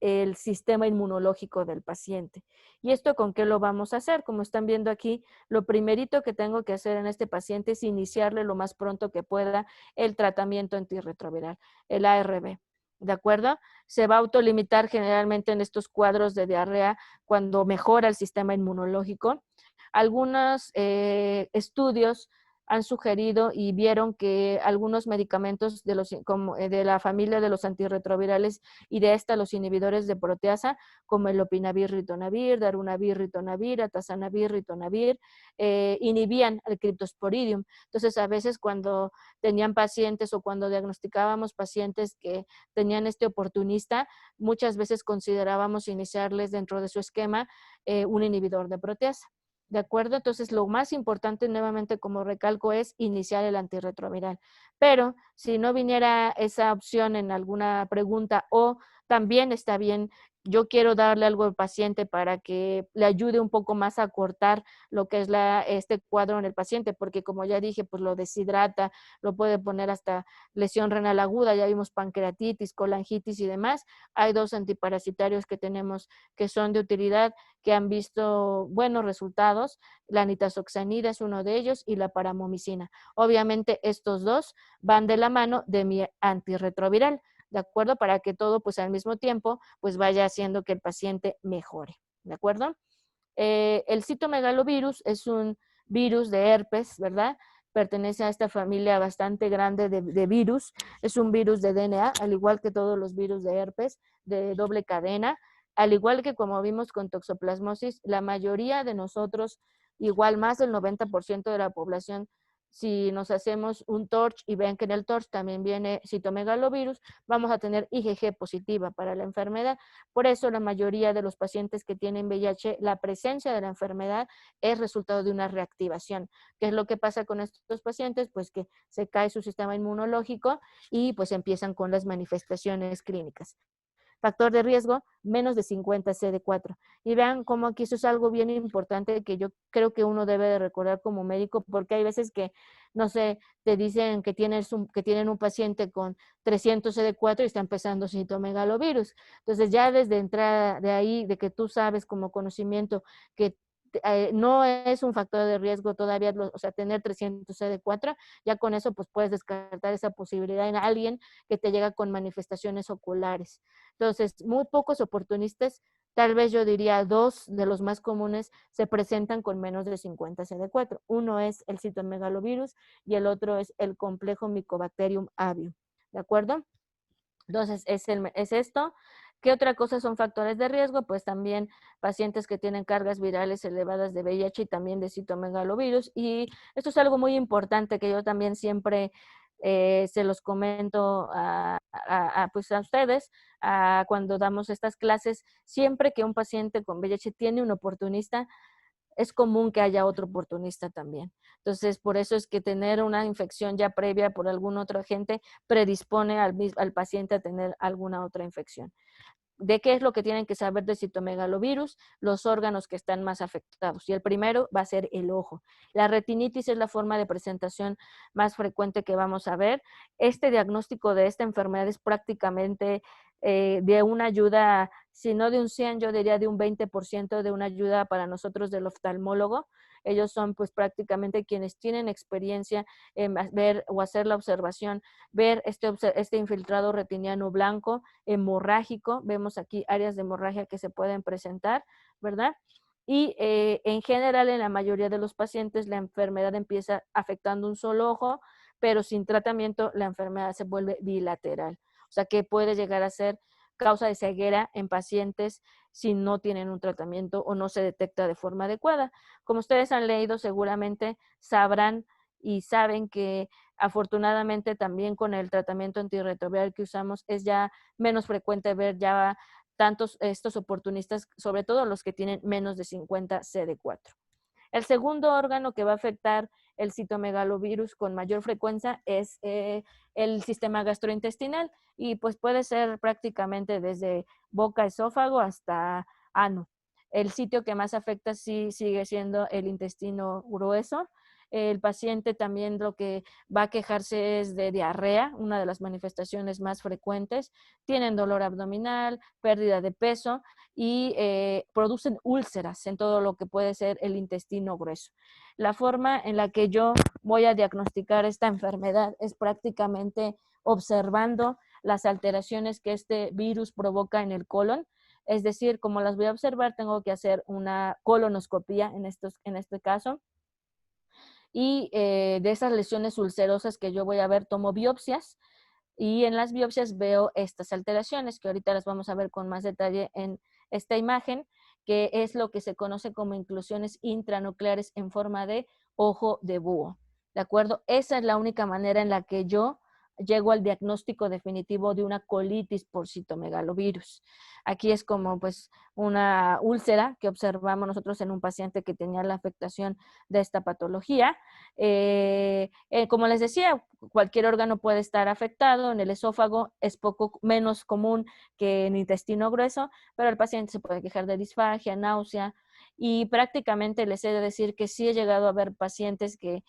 [SPEAKER 4] el sistema inmunológico del paciente. ¿Y esto con qué lo vamos a hacer? Como están viendo aquí, lo primerito que tengo que hacer en este paciente es iniciarle lo más pronto que pueda el tratamiento antirretroviral, el ARB. ¿De acuerdo? Se va a autolimitar generalmente en estos cuadros de diarrea cuando mejora el sistema inmunológico. Algunos estudios han sugerido y vieron que algunos medicamentos de la familia de los antirretrovirales y de los inhibidores de proteasa, como el lopinavir, ritonavir, darunavir, ritonavir, atazanavir, ritonavir, inhibían el Cryptosporidium. Entonces, a veces cuando tenían pacientes o cuando diagnosticábamos pacientes que tenían este oportunista, muchas veces considerábamos iniciarles dentro de su esquema un inhibidor de proteasa. ¿De acuerdo? Entonces, lo más importante, nuevamente, como recalco, es iniciar el antirretroviral. Pero si no viniera esa opción en alguna pregunta, o también está bien, yo quiero darle algo al paciente para que le ayude un poco más a cortar lo que es este cuadro en el paciente, porque como ya dije, pues lo deshidrata, lo puede poner hasta lesión renal aguda, ya vimos pancreatitis, colangitis y demás. Hay 2 antiparasitarios que tenemos que son de utilidad, que han visto buenos resultados. La nitazoxanida es uno de ellos y la paramomicina. Obviamente estos 2 van de la mano de mi antirretroviral, ¿de acuerdo? Para que todo pues al mismo tiempo pues vaya haciendo que el paciente mejore, ¿de acuerdo? El citomegalovirus es un virus de herpes, ¿verdad? Pertenece a esta familia bastante grande de virus. Es un virus de DNA, al igual que todos los virus de herpes, de doble cadena. Al igual que como vimos con toxoplasmosis, la mayoría de nosotros, igual más del 90% de la población, si nos hacemos un TORCH y ven que en el TORCH también viene citomegalovirus, vamos a tener IgG positiva para la enfermedad. Por eso la mayoría de los pacientes que tienen VIH, la presencia de la enfermedad es resultado de una reactivación. ¿Qué es lo que pasa con estos pacientes? Pues que se cae su sistema inmunológico y pues empiezan con las manifestaciones clínicas. Factor de riesgo, menos de 50 CD4. Y vean cómo aquí eso es algo bien importante que yo creo que uno debe de recordar como médico, porque hay veces que, no sé, te dicen que tienen un paciente con 300 CD4 y está empezando citomegalovirus. Entonces ya desde entrada de ahí, de que tú sabes como conocimiento que no es un factor de riesgo todavía, o sea, tener 300 CD4, ya con eso pues puedes descartar esa posibilidad en alguien que te llega con manifestaciones oculares. Entonces, muy pocos oportunistas, tal vez yo diría 2 de los más comunes, se presentan con menos de 50 CD4. Uno es el citomegalovirus y el otro es el complejo Mycobacterium avium. ¿De acuerdo? Entonces, es esto. ¿Qué otra cosa son factores de riesgo? Pues también pacientes que tienen cargas virales elevadas de VIH y también de citomegalovirus. Y esto es algo muy importante que yo también siempre se los comento pues a ustedes cuando damos estas clases. Siempre que un paciente con VIH tiene un oportunista, es común que haya otro oportunista también. Entonces, por eso es que tener una infección ya previa por algún otro agente predispone al paciente a tener alguna otra infección. ¿De qué es lo que tienen que saber de citomegalovirus? Los órganos que están más afectados. Y el primero va a ser el ojo. La retinitis es la forma de presentación más frecuente que vamos a ver. Este diagnóstico de esta enfermedad es prácticamente de una ayuda, si no de un 100, yo diría de un 20% de una ayuda para nosotros del oftalmólogo. Ellos son pues prácticamente quienes tienen experiencia en ver o hacer la observación, ver este infiltrado retiniano blanco, hemorrágico. Vemos aquí áreas de hemorragia que se pueden presentar, ¿verdad? Y en general, en la mayoría de los pacientes, la enfermedad empieza afectando un solo ojo, pero sin tratamiento la enfermedad se vuelve bilateral. O sea que puede llegar a ser causa de ceguera en pacientes si no tienen un tratamiento o no se detecta de forma adecuada. Como ustedes han leído, seguramente sabrán y saben que afortunadamente también con el tratamiento antirretroviral que usamos es ya menos frecuente ver ya tantos estos oportunistas, sobre todo los que tienen menos de 50 CD4. El segundo órgano que va a afectar el citomegalovirus con mayor frecuencia es el sistema gastrointestinal y pues puede ser prácticamente desde boca, esófago hasta ano. El sitio que más afecta sí sigue siendo el intestino grueso. El paciente también lo que va a quejarse es de diarrea, una de las manifestaciones más frecuentes. Tienen dolor abdominal, pérdida de peso y producen úlceras en todo lo que puede ser el intestino grueso. La forma en la que yo voy a diagnosticar esta enfermedad es prácticamente observando las alteraciones que este virus provoca en el colon. Es decir, como las voy a observar, tengo que hacer una colonoscopía en este caso. Y de esas lesiones ulcerosas que yo voy a ver, tomo biopsias y en las biopsias veo estas alteraciones que ahorita las vamos a ver con más detalle en esta imagen, que es lo que se conoce como inclusiones intranucleares en forma de ojo de búho. ¿De acuerdo? Esa es la única manera en la que yo llego al diagnóstico definitivo de una colitis por citomegalovirus. Aquí es como pues una úlcera que observamos nosotros en un paciente que tenía la afectación de esta patología. Como les decía, cualquier órgano puede estar afectado. En el esófago es poco menos común que en el intestino grueso, pero el paciente se puede quejar de disfagia, náusea, y prácticamente les he de decir que sí he llegado a ver pacientes que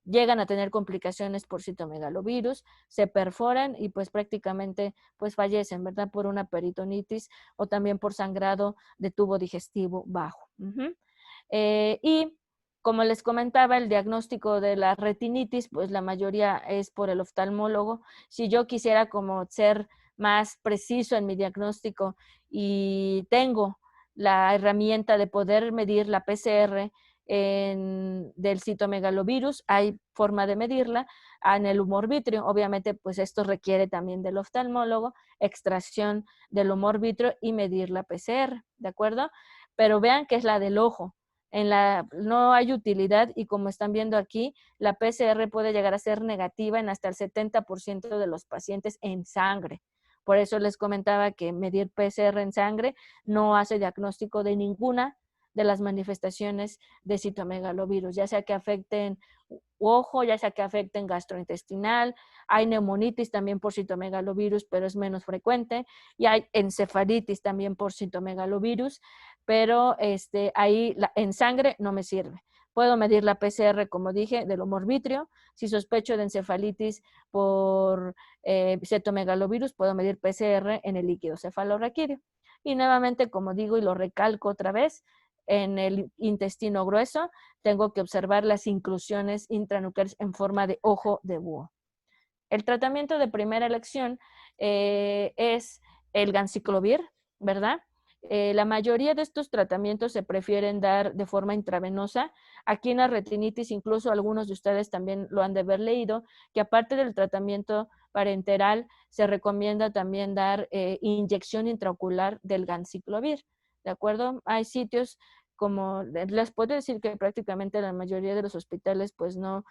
[SPEAKER 4] llegan a tener complicaciones por citomegalovirus, se perforan y pues prácticamente pues fallecen, ¿verdad? Por una peritonitis o también por sangrado de tubo digestivo bajo. Y como les comentaba, el diagnóstico de la retinitis, pues la mayoría es por el oftalmólogo. Si yo quisiera como ser más preciso en mi diagnóstico y tengo la herramienta de poder medir la PCR del citomegalovirus, hay forma de medirla en el humor vítreo. Obviamente, pues esto requiere también del oftalmólogo, extracción del humor vítreo y medir la PCR, ¿de acuerdo? Pero vean que es la del ojo. No hay utilidad y como están viendo aquí, la PCR puede llegar a ser negativa en hasta el 70% de los pacientes en sangre. Por eso les comentaba que medir PCR en sangre no hace diagnóstico de ninguna de las manifestaciones de citomegalovirus, ya sea que afecten ojo, ya sea que afecten gastrointestinal, hay neumonitis también por citomegalovirus, pero es menos frecuente, y hay encefalitis también por citomegalovirus, pero ahí en sangre no me sirve. Puedo medir la PCR, como dije, del humor vítreo. Si sospecho de encefalitis por citomegalovirus, puedo medir PCR en el líquido cefalorraquídeo. Y nuevamente, como digo y lo recalco otra vez, en el intestino grueso tengo que observar las inclusiones intranucleares en forma de ojo de búho. El tratamiento de primera elección es el ganciclovir, ¿verdad? La mayoría de estos tratamientos se prefieren dar de forma intravenosa. Aquí en la retinitis, incluso algunos de ustedes también lo han de haber leído, que aparte del tratamiento parenteral, se recomienda también dar inyección intraocular del ganciclovir, ¿de acuerdo? Hay sitios como, les puedo decir que prácticamente la mayoría de los hospitales, pues no,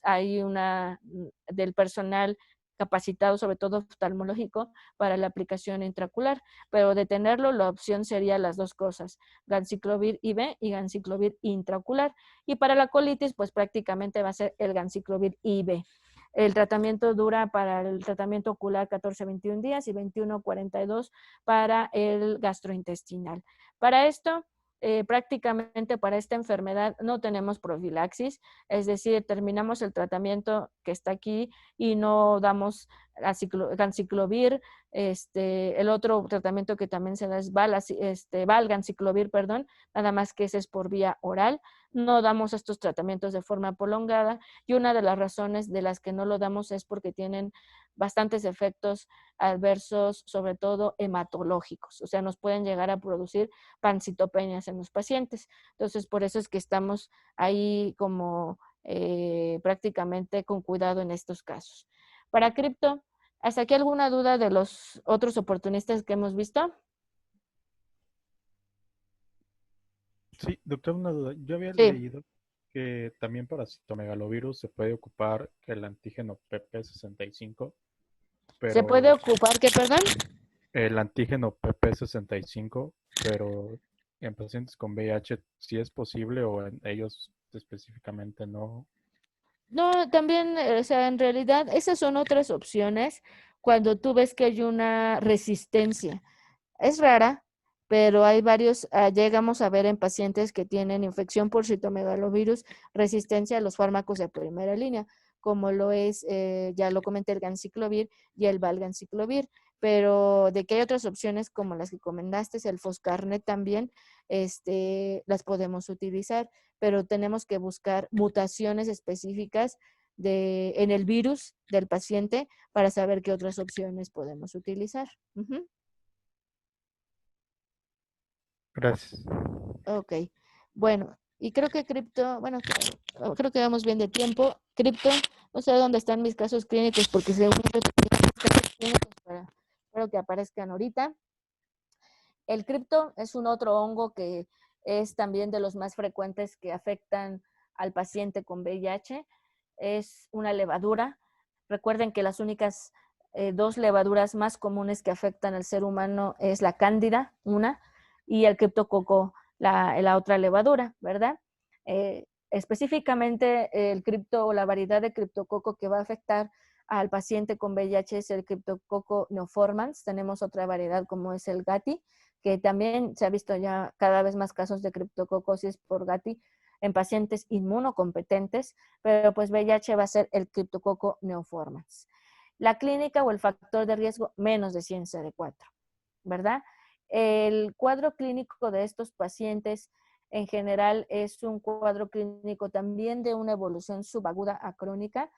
[SPEAKER 4] hay una del personal capacitado, sobre todo oftalmológico, para la aplicación intraocular, pero de tenerlo, la opción sería las dos cosas, ganciclovir IV y ganciclovir intraocular. Y para la colitis, pues prácticamente va a ser el ganciclovir IV. El tratamiento dura para el tratamiento ocular 14-21 días y 21-42 para el gastrointestinal. Para esto, prácticamente para esta enfermedad no tenemos profilaxis, es decir, terminamos el tratamiento que está aquí y no damos ganciclovir. El otro tratamiento que también se da es valganciclovir, perdón, nada más que ese es por vía oral. No damos estos tratamientos de forma prolongada y una de las razones de las que no lo damos es porque tienen bastantes efectos adversos, sobre todo hematológicos, o sea, nos pueden llegar a producir pancitopenias en los pacientes. Entonces, por eso es que estamos ahí como prácticamente con cuidado en estos casos. Para cripto, ¿hasta aquí alguna duda de los otros oportunistas que hemos visto?
[SPEAKER 3] Sí, doctor, una duda. Yo había
[SPEAKER 4] Sí.
[SPEAKER 3] leído que también para citomegalovirus se puede ocupar el antígeno PP65,
[SPEAKER 4] ¿Se puede
[SPEAKER 3] pero
[SPEAKER 4] ocupar qué, perdón?
[SPEAKER 3] el antígeno PP65, pero en pacientes con VIH sí es posible o en ellos específicamente no.
[SPEAKER 4] No, también, o sea, en realidad esas son otras opciones cuando tú ves que hay una resistencia. Es rara, pero hay varios, llegamos a ver en pacientes que tienen infección por citomegalovirus, resistencia a los fármacos de primera línea, como lo es, ya lo comenté, el ganciclovir y el valganciclovir, pero de que hay otras opciones como las que comentaste, el Foscarnet también, las podemos utilizar, pero tenemos que buscar mutaciones específicas en el virus del paciente para saber qué otras opciones podemos utilizar. Ujú.
[SPEAKER 3] Gracias.
[SPEAKER 4] Ok, bueno, y creo que cripto, bueno, creo que vamos bien de tiempo. Cripto, no sé dónde están mis casos clínicos porque según yo tenía mis casos clínicos espero que aparezcan ahorita. El cripto es un otro hongo que es también de los más frecuentes que afectan al paciente con VIH. Es una levadura. Recuerden que las únicas dos levaduras más comunes que afectan al ser humano es la cándida, una, y el criptococo, la otra levadura, ¿verdad? Específicamente el cripto o la variedad de criptococo que va a afectar al paciente con VIH es el criptococo neoformans. Tenemos otra variedad como es el gati, que también se ha visto ya cada vez más casos de criptococosis por gati en pacientes inmunocompetentes, pero pues VIH va a ser el criptococo neoformans. La clínica o el factor de riesgo, menos de 100 CD4, ¿verdad? El cuadro clínico de estos pacientes en general es un cuadro clínico también de una evolución subaguda a crónica.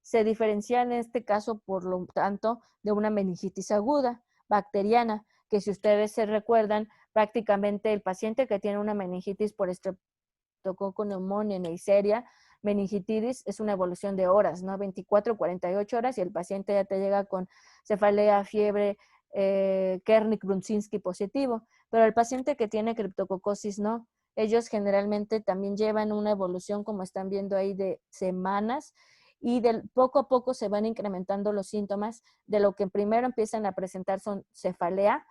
[SPEAKER 4] Se diferencia en este caso, por lo tanto, de una meningitis aguda bacteriana, que si ustedes se recuerdan, prácticamente el paciente que tiene una meningitis por estreptococo pneumoniae Neisseria, meningitis es una evolución de horas, ¿no? 24, 48 horas y el paciente ya te llega con cefalea, fiebre, Kernik-Brunzinski positivo, pero el paciente que tiene criptococosis no. Ellos generalmente también llevan una evolución, como están viendo ahí, de semanas y poco a poco se van incrementando los síntomas de lo que primero empiezan a presentar son cefalea,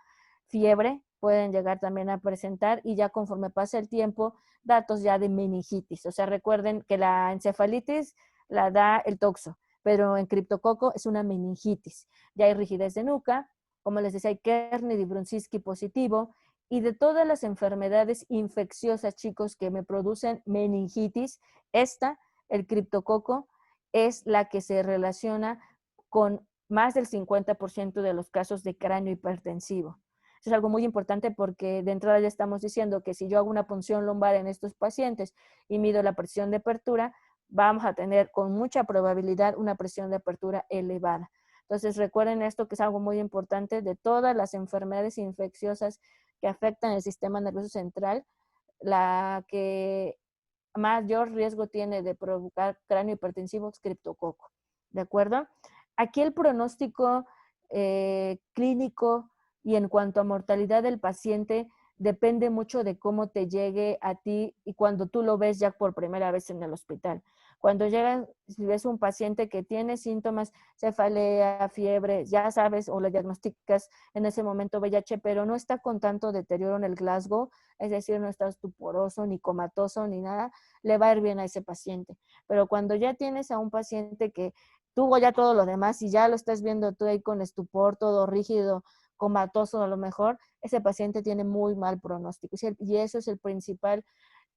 [SPEAKER 4] fiebre, pueden llegar también a presentar y ya conforme pasa el tiempo, datos ya de meningitis. O sea, recuerden que la encefalitis la da el toxo, pero en criptococo es una meningitis. Ya hay rigidez de nuca, como les decía, hay Kernik-Brunzinski positivo, y de todas las enfermedades infecciosas, chicos, que me producen meningitis, el criptococo, es la que se relaciona con más del 50% de los casos de cráneo hipertensivo. Eso es algo muy importante porque de entrada ya estamos diciendo que si yo hago una punción lumbar en estos pacientes y mido la presión de apertura, vamos a tener con mucha probabilidad una presión de apertura elevada. Entonces recuerden esto, que es algo muy importante. De todas las enfermedades infecciosas que afectan el sistema nervioso central, la que mayor riesgo tiene de provocar cráneo hipertensivo es criptococo. ¿De acuerdo? Aquí el pronóstico clínico y en cuanto a mortalidad del paciente depende mucho de cómo te llegue a ti y cuando tú lo ves ya por primera vez en el hospital. Cuando llegas, si ves un paciente que tiene síntomas, cefalea, fiebre, ya sabes, o le diagnosticas en ese momento VIH, pero no está con tanto deterioro en el Glasgow, es decir, no está estuporoso, ni comatoso, ni nada, le va a ir bien a ese paciente. Pero cuando ya tienes a un paciente que tuvo ya todo lo demás y ya lo estás viendo tú ahí con estupor, todo rígido, comatoso a lo mejor, ese paciente tiene muy mal pronóstico. Y eso es el principal,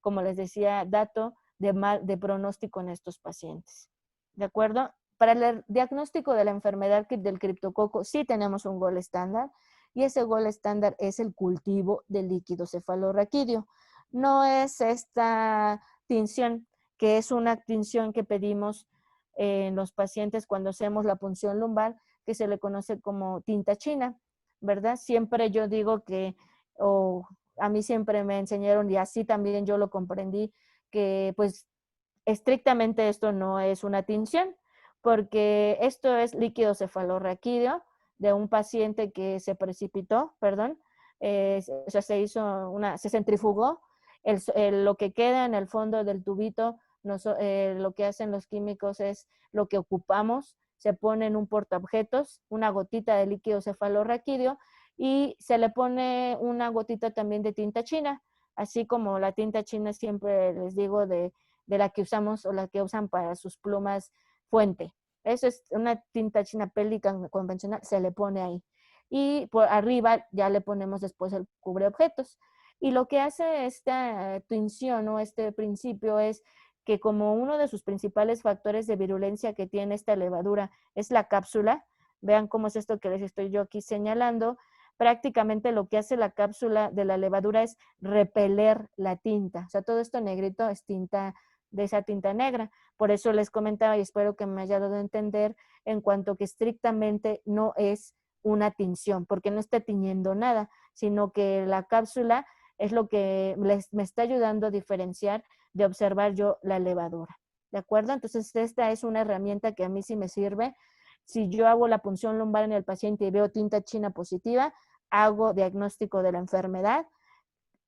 [SPEAKER 4] como les decía, dato de pronóstico en estos pacientes. ¿De acuerdo? Para el diagnóstico de la enfermedad del criptococo sí tenemos un gol estándar y ese gol estándar es el cultivo del líquido cefalorraquídeo. No es esta tinción, que es una tinción que pedimos en los pacientes cuando hacemos la punción lumbar, que se le conoce como tinta china, ¿verdad? Siempre yo digo que, o a mí siempre me enseñaron, y así también yo lo comprendí, que pues estrictamente esto no es una tinción, porque esto es líquido cefalorraquídeo de un paciente que se precipitó, perdón, o sea, se centrifugó, lo que queda en el fondo del tubito, lo que hacen los químicos es lo que ocupamos, se pone en un portaobjetos, una gotita de líquido cefalorraquídeo y se le pone una gotita también de tinta china, así como la tinta china siempre les digo de la que usamos o la que usan para sus plumas fuente. Eso es una tinta china Pelican convencional, se le pone ahí. Y por arriba ya le ponemos después el cubreobjetos. Y lo que hace esta tinción o este principio es que como uno de sus principales factores de virulencia que tiene esta levadura es la cápsula, vean cómo es esto que les estoy yo aquí señalando, prácticamente lo que hace la cápsula de la levadura es repeler la tinta. O sea, todo esto negrito es tinta, de esa tinta negra. Por eso les comentaba y espero que me haya dado a entender en cuanto que estrictamente no es una tinción, porque no está tiñendo nada, sino que la cápsula es lo que me está ayudando a diferenciar de observar yo la levadura. ¿De acuerdo? Entonces, esta es una herramienta que a mí sí me sirve. Si yo hago la punción lumbar en el paciente y veo tinta china positiva, hago diagnóstico de la enfermedad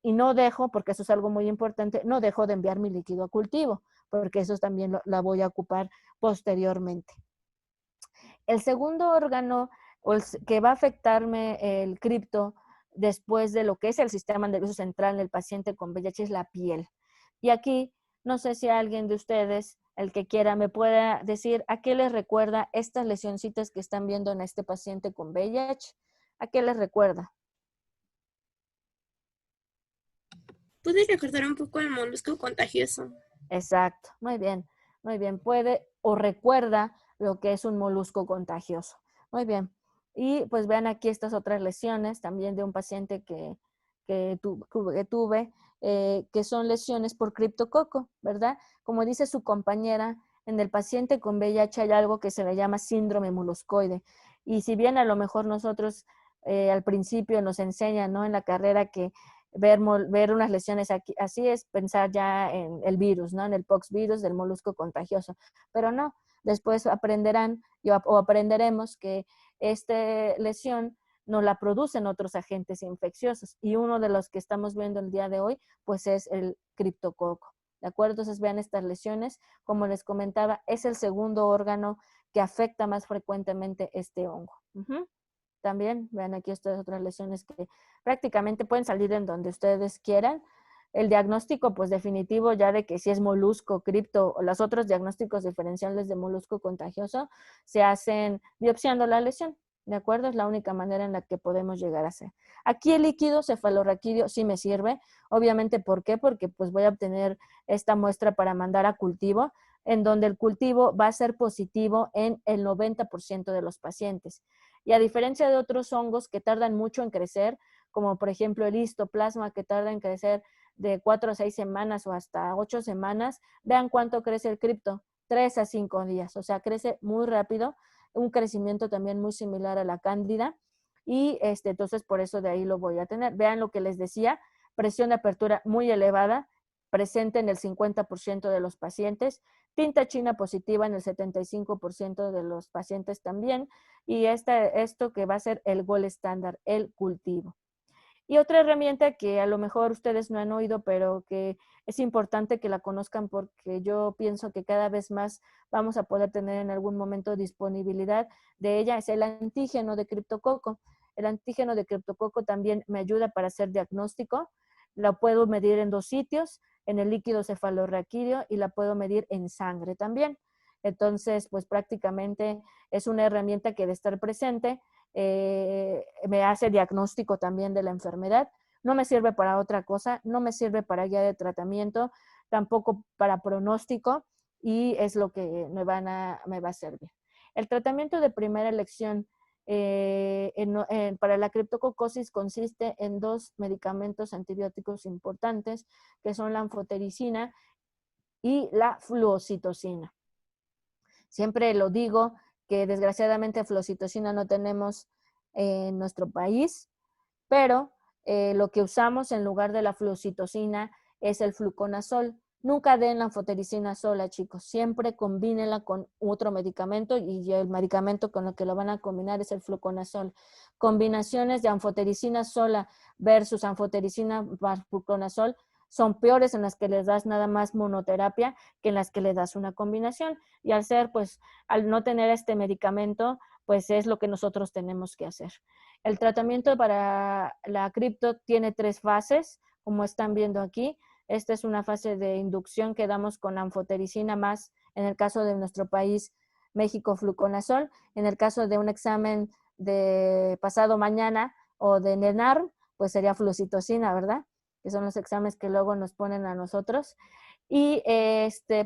[SPEAKER 4] y no dejo, porque eso es algo muy importante, no dejo de enviar mi líquido a cultivo, porque eso también la voy a ocupar posteriormente. El segundo órgano que va a afectarme el cripto después de lo que es el sistema nervioso central en el paciente con VIH es la piel. Y aquí, no sé si alguien de ustedes, el que quiera, me pueda decir a qué les recuerda estas lesioncitas que están viendo en este paciente con VIH. ¿A qué les recuerda?
[SPEAKER 8] Pude recordar un poco el molusco contagioso.
[SPEAKER 4] Exacto, muy bien, muy bien. Puede o recuerda lo que es un molusco contagioso. Muy bien. Y pues vean aquí estas otras lesiones también de un paciente que tuve, que son lesiones por criptococo, ¿verdad? Como dice su compañera, en el paciente con VIH hay algo que se le llama síndrome moluscoide. Y si bien a lo mejor nosotros al principio nos enseñan, ¿no? En la carrera que ver unas lesiones aquí, así es pensar ya en el virus, ¿no? En el pox virus del molusco contagioso. Pero no, después aprenderán o aprenderemos que esta lesión no la producen otros agentes infecciosos. Y uno de los que estamos viendo el día de hoy, pues es el criptococo. ¿De acuerdo? Entonces vean estas lesiones. Como les comentaba, es el segundo órgano que afecta más frecuentemente este hongo. También, vean aquí estas otras lesiones que prácticamente pueden salir en donde ustedes quieran. El diagnóstico, pues definitivo ya de que si es molusco, cripto o los otros diagnósticos diferenciales de molusco contagioso, se hacen biopsiando la lesión, ¿de acuerdo? Es la única manera en la que podemos llegar a hacer. Aquí el líquido cefalorraquídeo sí me sirve, obviamente, ¿por qué? Porque pues voy a obtener esta muestra para mandar a cultivo, en donde el cultivo va a ser positivo en el 90% de los pacientes. Y a diferencia de otros hongos que tardan mucho en crecer, como por ejemplo el histoplasma que tarda en crecer de 4 a 6 semanas o hasta 8 semanas, vean cuánto crece el cripto, 3 a 5 días, o sea, crece muy rápido. un crecimiento también muy similar a la cándida y entonces por eso de ahí lo voy a tener. Vean lo que les decía, presión de apertura muy elevada, presente en el 50% de los pacientes, tinta china positiva en el 75% de los pacientes también, y esto que va a ser el gol estándar, el cultivo. Y otra herramienta que a lo mejor ustedes no han oído, pero que es importante que la conozcan porque yo pienso que cada vez más vamos a poder tener en algún momento disponibilidad de ella, es el antígeno de criptococo. El antígeno de criptococo también me ayuda para hacer diagnóstico. La puedo medir en 2 sitios, en el líquido cefalorraquídeo y la puedo medir en sangre también. Entonces, pues prácticamente es una herramienta que de estar presente me hace diagnóstico también de la enfermedad. No me sirve para otra cosa, no me sirve para guía de tratamiento, tampoco para pronóstico y es lo que me va a servir. El tratamiento de primera elección para la criptococosis consiste en 2 medicamentos antibióticos importantes que son la anfotericina y la fluocitocina. Siempre lo digo que desgraciadamente fluocitocina no tenemos en nuestro país, pero lo que usamos en lugar de la fluocitocina es el fluconazol. Nunca den la anfotericina sola, chicos. Siempre combínenla con otro medicamento y el medicamento con el que lo van a combinar es el fluconazol. Combinaciones de anfotericina sola versus anfotericina más fluconazol son peores en las que les das nada más monoterapia que en las que le das una combinación. Y al no tener este medicamento, pues es lo que nosotros tenemos que hacer. El tratamiento para la cripto tiene 3 fases, como están viendo aquí. Esta es una fase de inducción que damos con anfotericina más, en el caso de nuestro país, México, fluconazol. En el caso de un examen de pasado mañana o de NENAR, pues sería fluocitocina, ¿verdad? Que son los exámenes que luego nos ponen a nosotros. Y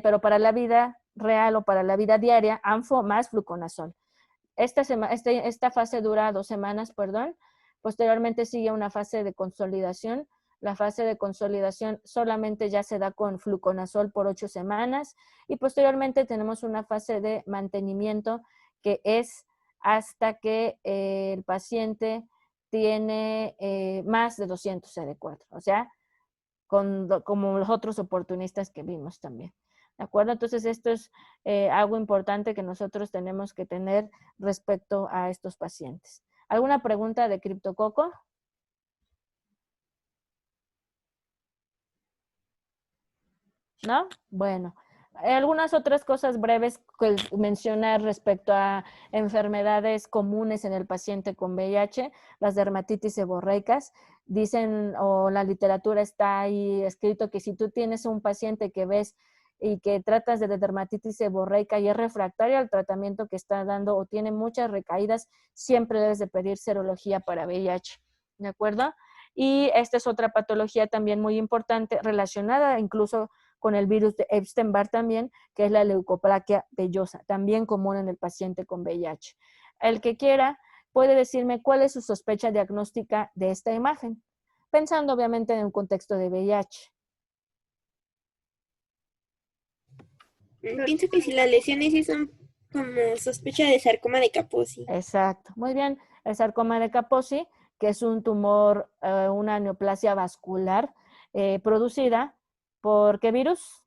[SPEAKER 4] pero para la vida real o para la vida diaria, anfo más fluconazol. Esta fase dura 2 semanas, perdón. Posteriormente sigue una fase de consolidación. La fase de consolidación solamente ya se da con fluconazol por 8 semanas y posteriormente tenemos una fase de mantenimiento que es hasta que el paciente tiene más de 200 CD4, o sea, como los otros oportunistas que vimos también. ¿De acuerdo? Entonces, esto es algo importante que nosotros tenemos que tener respecto a estos pacientes. ¿Alguna pregunta de criptococo? ¿No? Bueno, algunas otras cosas breves que mencionar respecto a enfermedades comunes en el paciente con VIH, las dermatitis seborreicas. Dicen, o la literatura está ahí escrito que si tú tienes un paciente que ves y que tratas de dermatitis seborreica y es refractario al tratamiento que está dando o tiene muchas recaídas, siempre debes de pedir serología para VIH, ¿de acuerdo? Y esta es otra patología también muy importante relacionada incluso con el virus de Epstein-Barr también, que es la leucoplaquia vellosa, también común en el paciente con VIH. El que quiera puede decirme cuál es su sospecha diagnóstica de esta imagen, pensando obviamente en un contexto de VIH.
[SPEAKER 8] Pienso que si las lesiones sí son como sospecha de sarcoma de Kaposi.
[SPEAKER 4] Exacto, muy bien. El sarcoma de Kaposi, que es un tumor, una neoplasia vascular producida por ¿qué virus?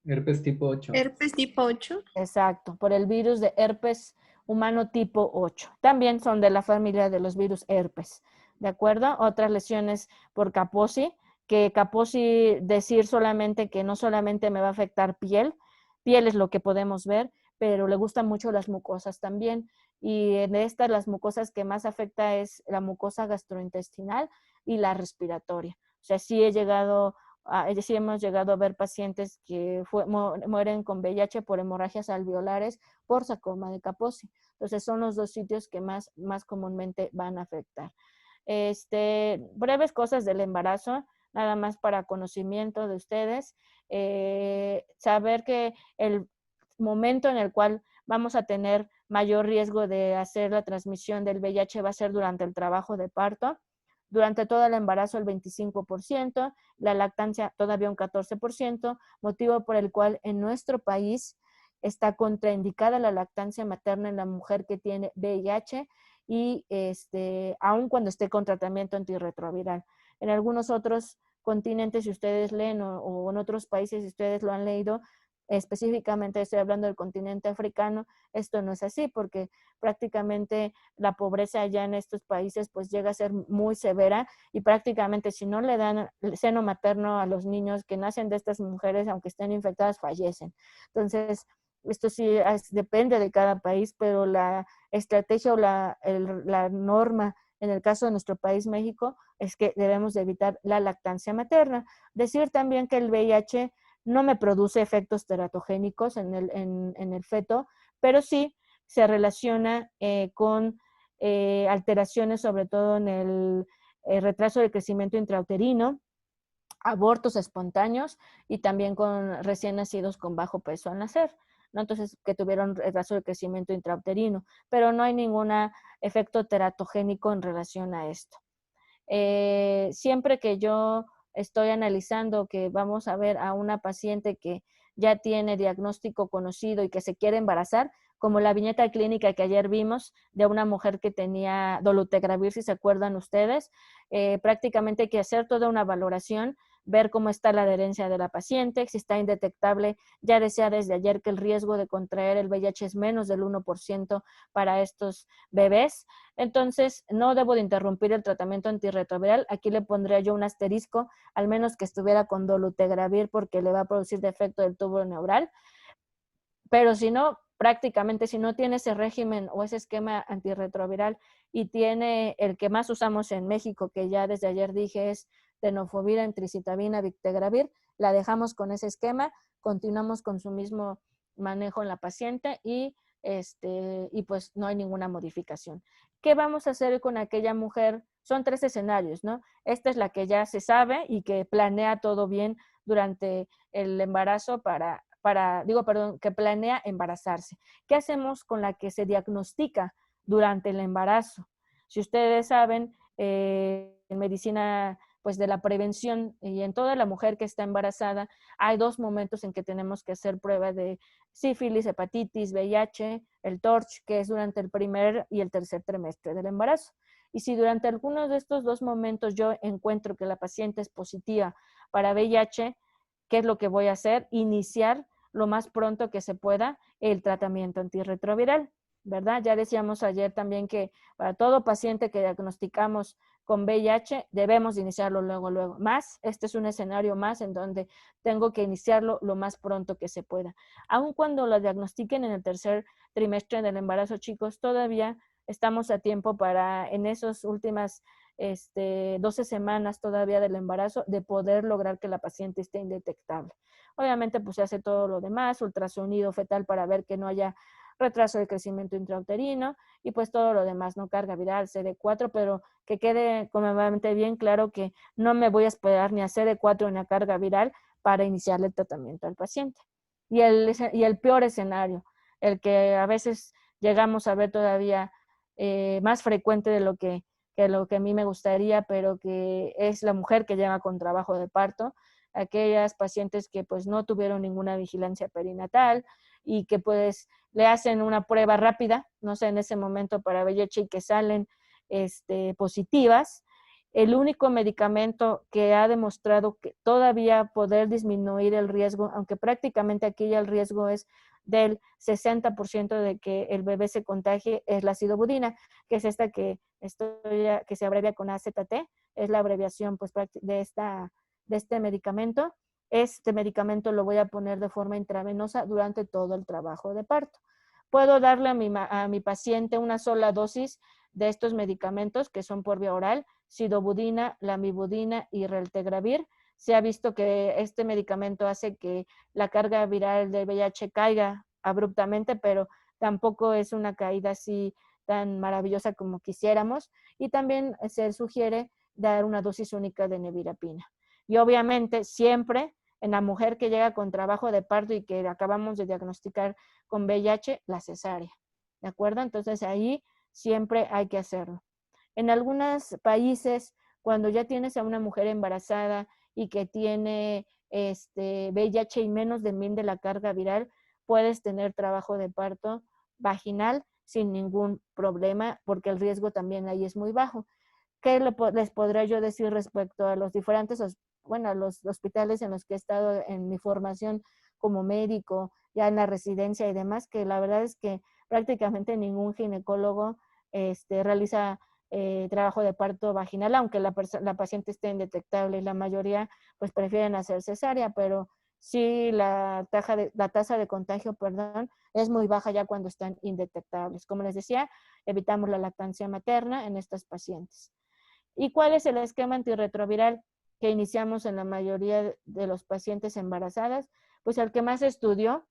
[SPEAKER 1] Herpes tipo 8.
[SPEAKER 8] Herpes tipo 8.
[SPEAKER 4] Exacto, por el virus de herpes humano tipo 8. También son de la familia de los virus herpes, ¿de acuerdo? Otras lesiones por Kaposi, que Kaposi decir solamente que no solamente me va a afectar piel es lo que podemos ver, pero le gustan mucho las mucosas también. Y en estas las mucosas que más afecta es la mucosa gastrointestinal y la respiratoria. O sea, sí hemos llegado a ver pacientes que mueren con VIH por hemorragias alveolares por sarcoma de Kaposi. Entonces son los 2 sitios que más comúnmente van a afectar. Breves cosas del embarazo, nada más para conocimiento de ustedes. Saber que el momento en el cual vamos a tener mayor riesgo de hacer la transmisión del VIH va a ser durante el trabajo de parto. durante todo el embarazo el 25%, la lactancia todavía un 14%, motivo por el cual en nuestro país está contraindicada la lactancia materna en la mujer que tiene VIH y aun cuando esté con tratamiento antirretroviral. En algunos otros continentes, si ustedes leen o en otros países, si ustedes lo han leído, específicamente estoy hablando del continente africano, esto no es así porque prácticamente la pobreza allá en estos países pues llega a ser muy severa y prácticamente si no le dan el seno materno a los niños que nacen de estas mujeres, aunque estén infectadas, fallecen. Entonces, esto sí depende de cada país, pero la estrategia o la norma en el caso de nuestro país, México, es que debemos de evitar la lactancia materna. Decir también que el VIH no me produce efectos teratogénicos en el feto, pero sí se relaciona con alteraciones, sobre todo en el retraso del crecimiento intrauterino, abortos espontáneos y también con recién nacidos con bajo peso al nacer, ¿no? Entonces, que tuvieron retraso de crecimiento intrauterino, pero no hay ningún efecto teratogénico en relación a esto. Siempre que yo estoy analizando que vamos a ver a una paciente que ya tiene diagnóstico conocido y que se quiere embarazar, como la viñeta clínica que ayer vimos de una mujer que tenía dolutegravir, si se acuerdan ustedes, prácticamente hay que hacer toda una valoración, ver cómo está la adherencia de la paciente, si está indetectable. Ya decía desde ayer que el riesgo de contraer el VIH es menos del 1% para estos bebés. Entonces, no debo de interrumpir el tratamiento antirretroviral. Aquí le pondría yo un asterisco, al menos que estuviera con dolutegravir porque le va a producir defecto del tubo neural. Pero si no, prácticamente si no tiene ese régimen o ese esquema antirretroviral y tiene el que más usamos en México, que ya desde ayer dije es tenofovir, entricitabina, bictegravir, la dejamos con ese esquema, continuamos con su mismo manejo en la paciente y pues no hay ninguna modificación. ¿Qué vamos a hacer con aquella mujer? Son 3 escenarios, ¿no? Esta es la que ya se sabe y que planea todo bien durante el embarazo que planea embarazarse. ¿Qué hacemos con la que se diagnostica durante el embarazo? Si ustedes saben, en medicina pues de la prevención y en toda la mujer que está embarazada, hay 2 momentos en que tenemos que hacer pruebas de sífilis, hepatitis, VIH, el TORCH, que es durante el primer y el tercer trimestre del embarazo. Y si durante alguno de estos 2 momentos yo encuentro que la paciente es positiva para VIH, ¿qué es lo que voy a hacer? Iniciar lo más pronto que se pueda el tratamiento antirretroviral, ¿verdad? Ya decíamos ayer también que para todo paciente que diagnosticamos con VIH debemos iniciarlo luego. Este es un escenario más en donde tengo que iniciarlo lo más pronto que se pueda. Aun cuando lo diagnostiquen en el tercer trimestre del embarazo, chicos, todavía estamos a tiempo para en esas últimas 12 semanas todavía del embarazo de poder lograr que la paciente esté indetectable. Obviamente pues se hace todo lo demás, ultrasonido fetal para ver que no haya retraso de crecimiento intrauterino y pues todo lo demás, no carga viral, CD4, pero que quede completamente bien claro que no me voy a esperar ni a CD4 ni a carga viral para iniciarle el tratamiento al paciente. Y el peor escenario, el que a veces llegamos a ver todavía más frecuente de lo que a mí me gustaría, pero que es la mujer que llega con trabajo de parto, aquellas pacientes que pues no tuvieron ninguna vigilancia perinatal y que pues le hacen una prueba rápida, no sé, en ese momento para VIH y que salen positivas. El único medicamento que ha demostrado que todavía poder disminuir el riesgo, aunque prácticamente aquí ya el riesgo es del 60% de que el bebé se contagie, es la acidobudina, que es esta que se abrevia con AZT, es la abreviación pues, de este medicamento. Este medicamento lo voy a poner de forma intravenosa durante todo el trabajo de parto. Puedo darle a mi paciente una sola dosis de estos medicamentos que son por vía oral, sidobudina, lamivudina y reltegravir. Se ha visto que este medicamento hace que la carga viral del VIH caiga abruptamente, pero tampoco es una caída así tan maravillosa como quisiéramos. Y también se sugiere dar una dosis única de nevirapina. Y obviamente siempre en la mujer que llega con trabajo de parto y que acabamos de diagnosticar con VIH, la cesárea. ¿De acuerdo? Entonces ahí siempre hay que hacerlo. En algunos países, Cuando ya tienes a una mujer embarazada y que tiene VIH y menos de 1000 de la carga viral, puedes tener trabajo de parto vaginal sin ningún problema, porque el riesgo también ahí es muy bajo. ¿Qué les podría yo decir respecto a los diferentes, a los hospitales en los que he estado en mi formación como médico, ya en la residencia y demás? Que la verdad es que prácticamente ningún ginecólogo realiza trabajo de parto vaginal, aunque la paciente esté indetectable, y la mayoría pues prefieren hacer cesárea, pero sí la tasa de contagio, perdón, es muy baja ya cuando están indetectables. Como les decía, evitamos la lactancia materna en estas pacientes. ¿Y cuál es el esquema antirretroviral que iniciamos en la mayoría de los pacientes embarazadas? Pues el que más se estudió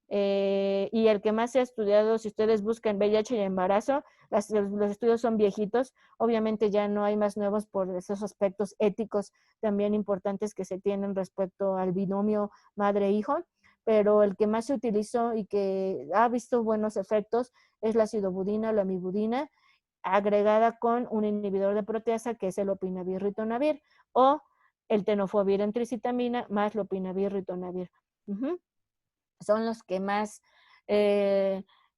[SPEAKER 4] y el que más se ha estudiado, si ustedes buscan VIH y embarazo, los estudios son viejitos, obviamente ya no hay más nuevos por esos aspectos éticos también importantes que se tienen respecto al binomio madre-hijo, pero el que más se utilizó y que ha visto buenos efectos es la sidobudina, la amibudina, agregada con un inhibidor de proteasa que es el lopinavir-ritonavir o el tenofovir en tricitamina más lopinavir-ritonavir. Son los que más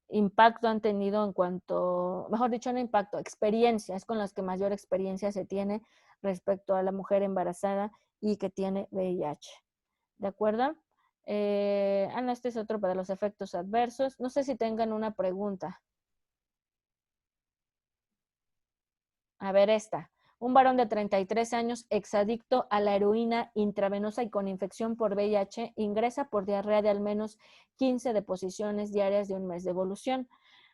[SPEAKER 4] impacto han tenido en cuanto, mejor dicho, no impacto, experiencia, es con las que mayor experiencia se tiene respecto a la mujer embarazada y que tiene VIH. ¿De acuerdo? No, este es otro para los efectos adversos. No sé si tengan una pregunta. A ver esta. Un varón de 33 años exadicto a la heroína intravenosa y con infección por VIH ingresa por diarrea de al menos 15 deposiciones diarias de un mes de evolución,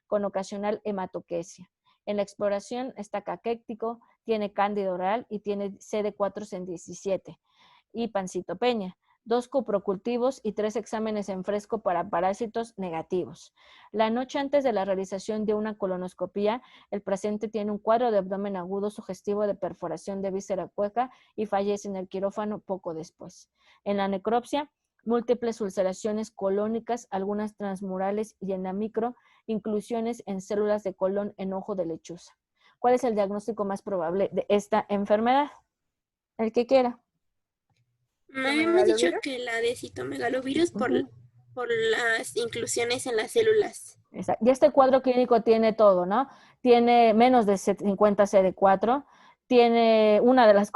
[SPEAKER 4] con ocasional hematoquesia. En la exploración está caquéctico, tiene cándida oral y tiene CD4 en 17 y pancitopenia. 2 coprocultivos y 3 exámenes en fresco para parásitos negativos. La noche antes de la realización de una colonoscopía, el paciente tiene un cuadro de abdomen agudo sugestivo de perforación de víscera hueca y fallece en el quirófano poco después. En la necropsia, múltiples ulceraciones colónicas, algunas transmurales y en la micro, inclusiones en células de colon en ojo de lechuza. ¿Cuál es el diagnóstico más probable de esta enfermedad? El que quiera.
[SPEAKER 8] Me habíamos dicho que la de citomegalovirus por las inclusiones en las células.
[SPEAKER 4] Exacto. Y este cuadro clínico tiene todo, ¿no? Tiene menos de 50 CD4, tiene una de las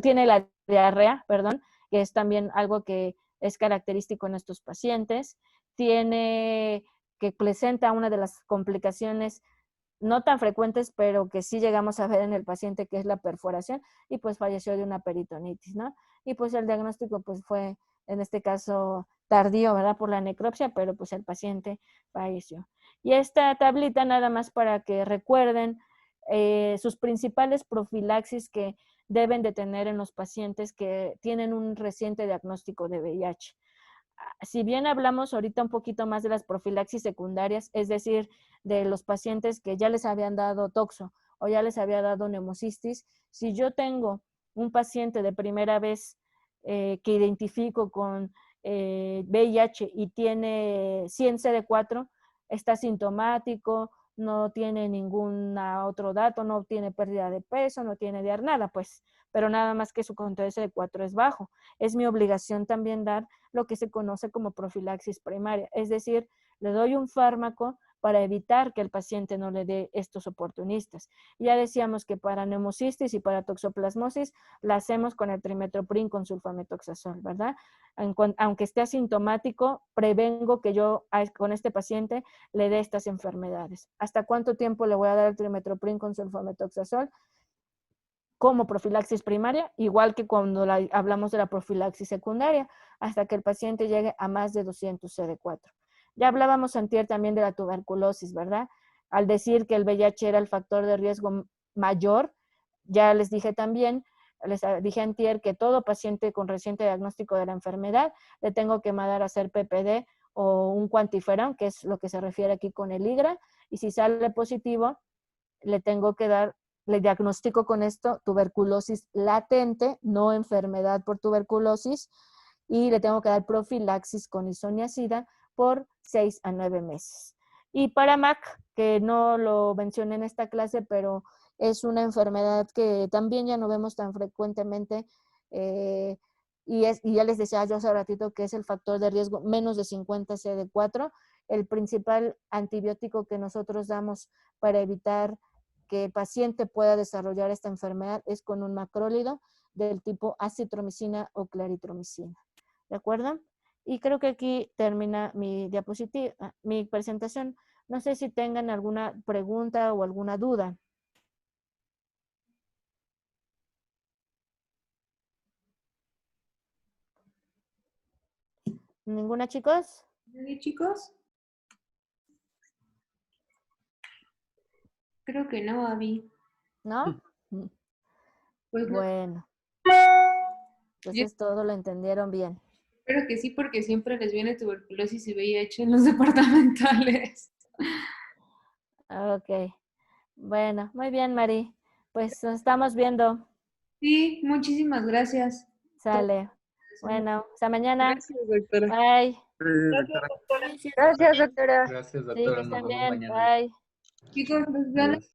[SPEAKER 4] tiene la diarrea, perdón, que es también algo que es característico en estos pacientes, tiene que presenta una de las complicaciones no tan frecuentes, pero que sí llegamos a ver en el paciente, que es la perforación, y pues falleció de una peritonitis, ¿no? Y pues el diagnóstico pues fue, en este caso, tardío, ¿verdad? Por la necropsia, pero pues el paciente falleció. Y esta tablita nada más para que recuerden sus principales profilaxis que deben de tener en los pacientes que tienen un reciente diagnóstico de VIH. Si bien hablamos ahorita un poquito más de las profilaxis secundarias, es decir, de los pacientes que ya les habían dado toxo o ya les había dado neumocistis, si yo tengo un paciente de primera vez que identifico con VIH y tiene 100 CD4, está sintomático, no tiene ningún otro dato, no tiene pérdida de peso, no tiene nada, pues, pero nada más que su conteo de CD4 es bajo. Es mi obligación también dar lo que se conoce como profilaxis primaria, es decir, le doy un fármaco para evitar que el paciente no le dé estos oportunistas. Ya decíamos que para neumocistis y para toxoplasmosis la hacemos con el trimetoprim con sulfamethoxazol, ¿verdad? Aunque esté asintomático, prevengo que yo con este paciente le dé estas enfermedades. ¿Hasta cuánto tiempo le voy a dar el trimetoprim con sulfamethoxazol? Como profilaxis primaria, igual que cuando hablamos de la profilaxis secundaria, hasta que el paciente llegue a más de 200 CD4. Ya hablábamos antier también de la tuberculosis, ¿verdad? Al decir que el VIH era el factor de riesgo mayor, ya les dije también, les dije antier que todo paciente con reciente diagnóstico de la enfermedad le tengo que mandar a hacer PPD o un cuantiferón, que es lo que se refiere aquí con el IGRA, y si sale positivo, le tengo que dar, le diagnostico con esto tuberculosis latente, no enfermedad por tuberculosis, y le tengo que dar profilaxis con isoniazida por 6 a 9 meses. Y para MAC, que no lo mencioné en esta clase, pero es una enfermedad que también ya no vemos tan frecuentemente, y ya les decía yo hace ratito que es el factor de riesgo menos de 50 CD4. El principal antibiótico que nosotros damos para evitar que el paciente pueda desarrollar esta enfermedad es con un macrólido del tipo acitromicina o claritromicina. ¿De acuerdo? Y creo que aquí termina mi diapositiva, mi presentación. No sé si tengan alguna pregunta o alguna duda. ¿Ninguna, chicos?
[SPEAKER 6] ¿Nadie, chicos? Creo que no, Abby.
[SPEAKER 4] ¿No?
[SPEAKER 6] Pues no,
[SPEAKER 4] Bueno,
[SPEAKER 6] yo
[SPEAKER 4] entonces todo lo entendieron bien.
[SPEAKER 6] espero que sí, porque siempre les viene tuberculosis y VIH en los departamentales.
[SPEAKER 4] Ok. Bueno, muy bien, Mari. Pues nos estamos viendo.
[SPEAKER 6] Sí, muchísimas gracias.
[SPEAKER 4] Sale. Bueno, hasta mañana.
[SPEAKER 5] Gracias, doctora.
[SPEAKER 4] Bye.
[SPEAKER 8] Gracias.
[SPEAKER 2] Gracias, doctora.
[SPEAKER 1] Gracias,
[SPEAKER 4] Sí, que
[SPEAKER 1] doctora. Nos
[SPEAKER 4] estén
[SPEAKER 1] vemos
[SPEAKER 4] bien.
[SPEAKER 1] mañana.
[SPEAKER 4] Bye.
[SPEAKER 6] Chicos, les veo
[SPEAKER 1] Adiós.